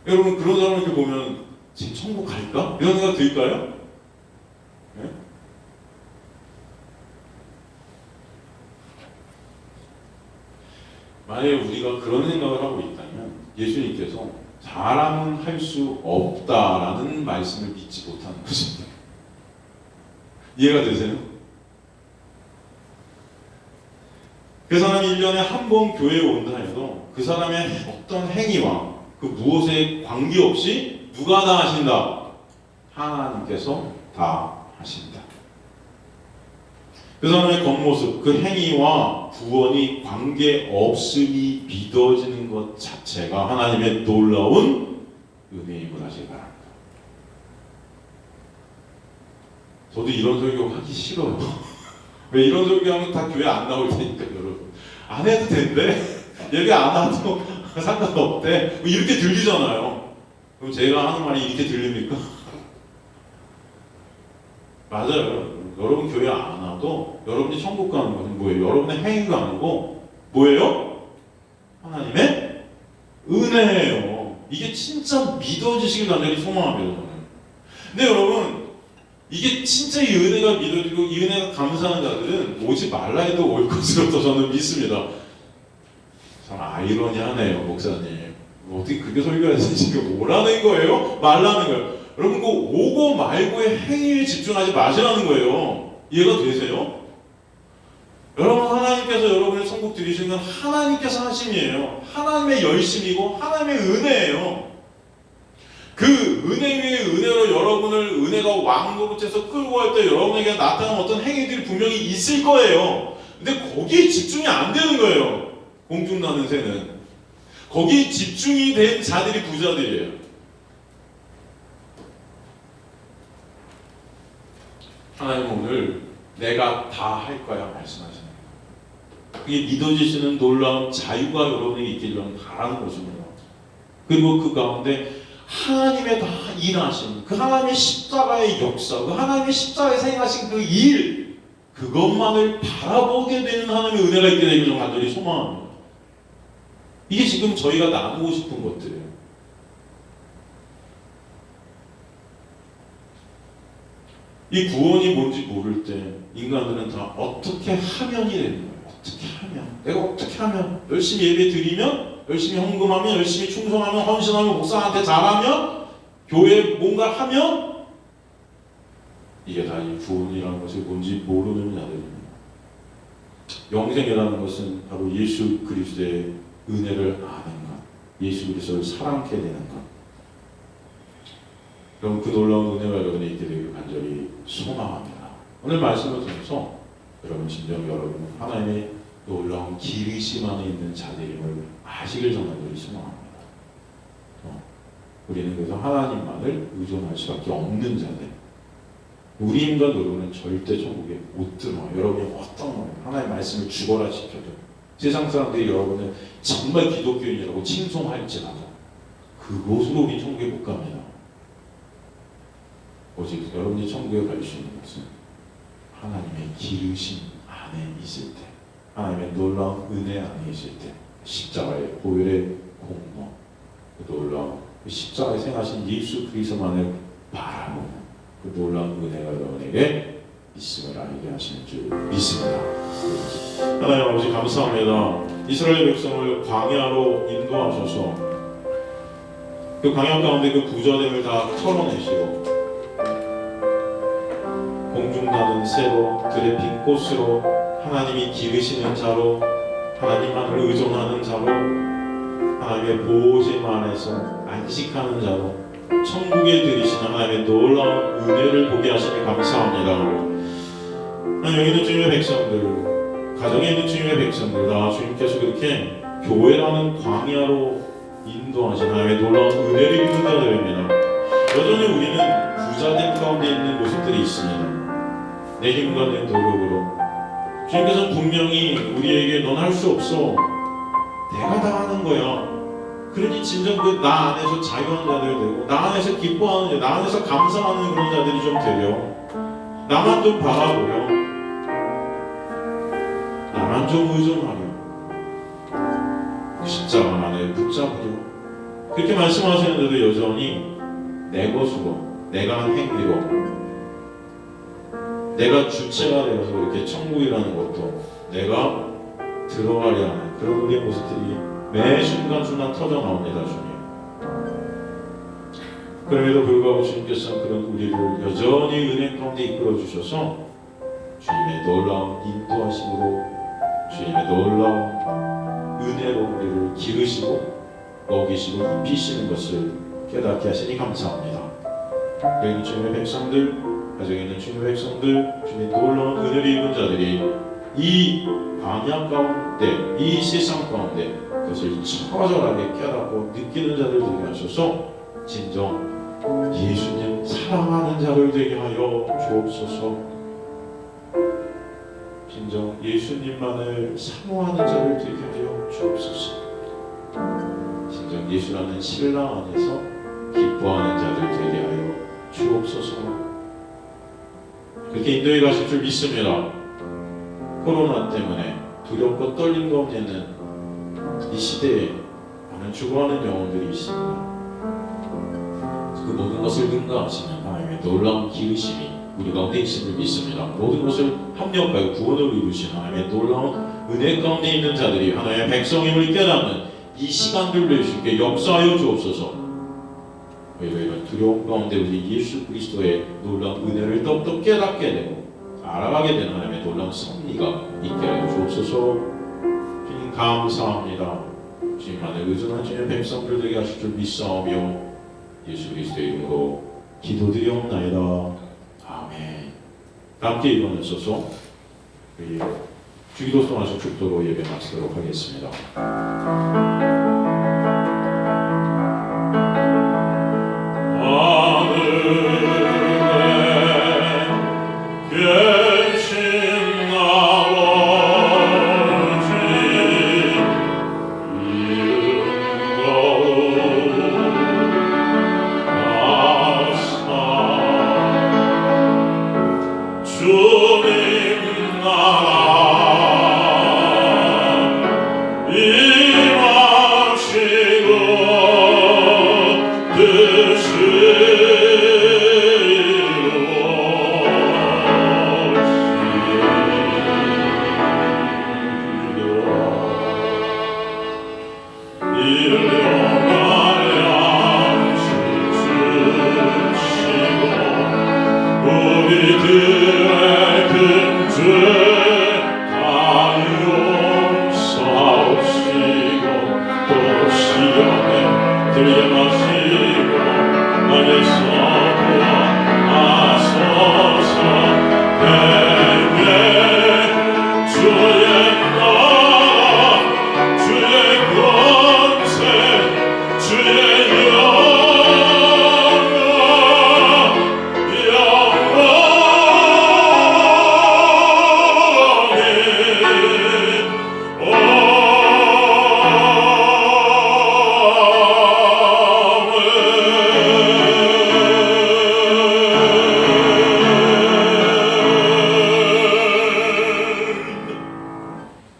여러분 그런 사람 이렇게 보면 지금 천국 갈까? 이런 생각 들까요? 네? 만약에 우리가 그런 생각을 하고 있다면 예수님께서 사람은 할 수 없다라는 말씀을 믿지 못하는 것입니다. 이해가 되세요? 그 사람이 1년에 한 번 교회에 온다 해도 그 사람의 어떤 행위와 그 무엇에 관계없이 누가 다 하신다? 하나님께서 다 하신다. 그 사람의 겉모습, 그 행위와 구원이 관계없음이 믿어지는 것 자체가 하나님의 놀라운 은혜임을 하시기 바랍니다. 저도 이런 설교 하기 싫어요. 왜 이런 설교하면 다 교회 안 나올 테니까 여러분. 안 해도 된대. 예배 안 와도 상관없대. 뭐 이렇게 들리잖아요. 그럼 제가 하는 말이 이렇게 들립니까? 맞아요. 여러분 교회 안 와도 여러분이 천국 가는 것은 뭐예요? 여러분의 행위가 아니고 뭐예요? 하나님의 은혜예요. 이게 진짜 믿어지시길 간절히 소망합니다. 저는. 근데 여러분 이게 진짜 이 은혜가 믿어지고 이 은혜가 감사하는 자들은 오지 말라 해도 올 것으로 또 저는 믿습니다. 참 아이러니하네요, 목사님. 어떻게 그렇게 설교해서 지금 오라는 거예요? 말라는 거예요? 여러분 그 오고 말고의 행위에 집중하지 마시라는 거예요. 이해가 되세요? 여러분 하나님께서 여러분의 천국 드리시는 건 하나님께서 하심이에요. 하나님의 열심이고 하나님의 은혜예요. 그 은혜 위에 은혜로 여러분을 은혜가 왕노릇해서 끌고 갈 때 여러분에게 나타나는 어떤 행위들이 분명히 있을 거예요. 근데 거기에 집중이 안 되는 거예요. 공중나는 새는. 거기에 집중이 된 자들이 부자들이에요. 하나님은 오늘 내가 다 할 거야 말씀하시는 거예요. 그게 믿어지시는 놀라운 자유가 여러분에게 있기를 바라는 것입니다. 그리고 그 가운데 하나님의 다 일하신 그 하나님의 십자가의 역사, 그 하나님의 십자가에 행하신 그 일, 그것만을 바라보게 되는 하나님의 은혜가 있게 되기를 좀 간절히 소망합니다. 이게 지금 저희가 나누고 싶은 것들이에요. 이 구원이 뭔지 모를 때 인간들은 다 어떻게 하면이 되는 거예요. 어떻게 하면, 내가 어떻게 하면, 열심히 예배 드리면, 열심히 헌금하면, 열심히 충성하면, 헌신하면, 목사한테 잘하면, 교회에 뭔가 하면, 이게 다 이 구원이라는 것이 뭔지 모르는 자들입니다. 영생이라는 것은 바로 예수 그리스도의 은혜를 아는 것, 예수 그리스도를 사랑케 되는 것. 그럼 그 놀라운 은혜가 여러분에 있게 되기를 간절히 소망합니다. 오늘 말씀을 통해서 여러분 진정 여러분 하나님의 놀라운 기르심 안에 있는 자들임을 아시길 간절히 소망합니다. 우리는 그래서 하나님만을 의존할 수밖에 없는 자들. 우리 힘과 노력은 절대 천국에 못 들어요. 여러분이 어떤 하나님의 말씀을 죽어라 시켜도 세상 사람들이 여러분을 정말 기독교인이라고 칭송할지라도 그곳으로 우리 천국에 못 갑니다. 오직 여러분이 천국에 갈 수 있는 것은 하나님의 기르심 안에 있을 때, 하나님의 놀라운 은혜 안에 있을 때, 십자가의 보혈의 공로, 그 놀라운 그 십자가에 생하신 예수 그리스도만을 바라보는 그 놀라운 은혜가 여러분에게 있음을 알게 하시는 줄 믿습니다. 하나님 아버지 감사합니다. 이스라엘 백성을 광야로 인도하셔서 그 광야 가운데 그 부자됨을 다 털어내시고 공중나는 새로 들의 핀 꽃으로 하나님이 기르시는 자로 하나님만을 의존하는 자로 하나님의 보호심 안에서 안식하는 자로 천국에 들이시는 하나님의 놀라운 은혜를 보게 하시니 감사합니다. 하나님 여기 있는 주님의 백성들, 가정에 있는 주님의 백성들 다 주님께서 그렇게 교회라는 광야로 인도하신 하나님의 놀라운 은혜를 입는 자들입니다. 여전히 우리는 부자됨 가운데 있는 모습들이 있습니다. 내 힘과 내 노력으로 주님께서는 분명히 우리에게 넌 할 수 없어, 내가 다 하는 거야. 그러니 진정 그 나 안에서 자유하는 자들이 되고 나 안에서 기뻐하는 자, 나 안에서 감사하는 그런 자들이 좀 되려. 나만 좀 바라보려. 나만 좀 의존하려. 십자가 안에 붙잡으려. 그렇게 말씀하시는데도 여전히 내 것으로, 내가 한 행위로, 내가 주체가 되어서 이렇게 천국이라는 것도 내가 들어가려 하는 그런 우리의 모습들이 매 순간순간 터져 나옵니다, 주님. 그럼에도 불구하고 주님께서는 그런 우리를 여전히 은혜 가운데 이끌어 주셔서 주님의 놀라운 인도하심으로, 주님의 놀라운 은혜로 우리를 기르시고 먹이시고 입히시는 것을 깨닫게 하시니 감사합니다. 여기 있는 주님의 백성들, 가정에 있는 주님의 백성들, 주님의 놀라운 은혜를 입은 자들이 이 광야 가운데, 이 세상 가운데 그것을 처절하게 깨닫고 느끼는 자들 되게 하셔서 진정 예수님 사랑하는 자를 되게 하여 주옵소서. 진정 예수님만을 사모하는 자를 되게 하여 주옵소서. 진정 예수라는 신랑 안에서 기뻐하는 자들 되게 하여 주옵소서. 그렇게 인도해 가실 줄 믿습니다. 코로나 때문에 두렵고 떨림 가운데는 이 시대에 많은 죽어가는 영혼들이 있습니다. 그 모든 것을 능가하시는 하나님의 놀라운 기으심이 우리 가운데 있음을 믿습니다. 모든 것을 합력하여 구원을 이루신 하나님의 놀라운 은혜 가운데 있는 자들이 하나님의 백성임을 깨닫는 이 시간들로 예수께 역사하여 주옵소서. 이런 두려움 가운데 우리 예수 그리스도의 놀라운 은혜를 더욱더 깨닫게 되고 알아가게 되는 하나님의 놀라운 섭리가 있게 하여 주옵소서. 주님 감사합니다. 주님만을 의존한 주님의 백성들 되게 하실 줄 믿사오며 예수 그리스도의 이름으로 기도드리옵나이다. 아멘. 함께 일어나셔서 주기도 성하신 축도로 예배 마치도록 하겠습니다.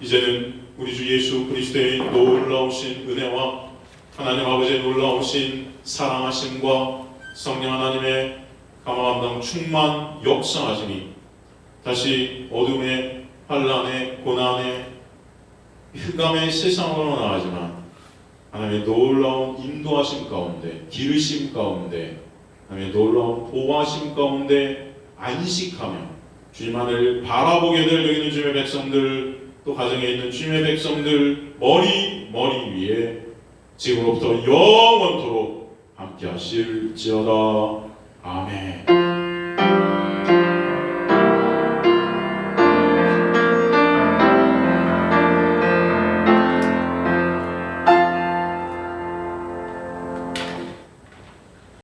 이제는 우리 주 예수 그리스도의 놀라우신 은혜와 하나님 아버지의 놀라우신 사랑하심과 성령 하나님의 감화감당 충만 역사하시니 다시 어둠의 환난의 고난의 흑암의 세상으로 나가지만 하나님의 놀라운 인도하심 가운데, 기르심 가운데, 하나님의 놀라운 보호하심 가운데 안식하며 주님만을 바라보게 될 여기 있는 주님의 백성들, 또 가정에 있는 주님의 백성들 머리 위에 지금으로부터 영원토록 함께 하실지어다. 아멘.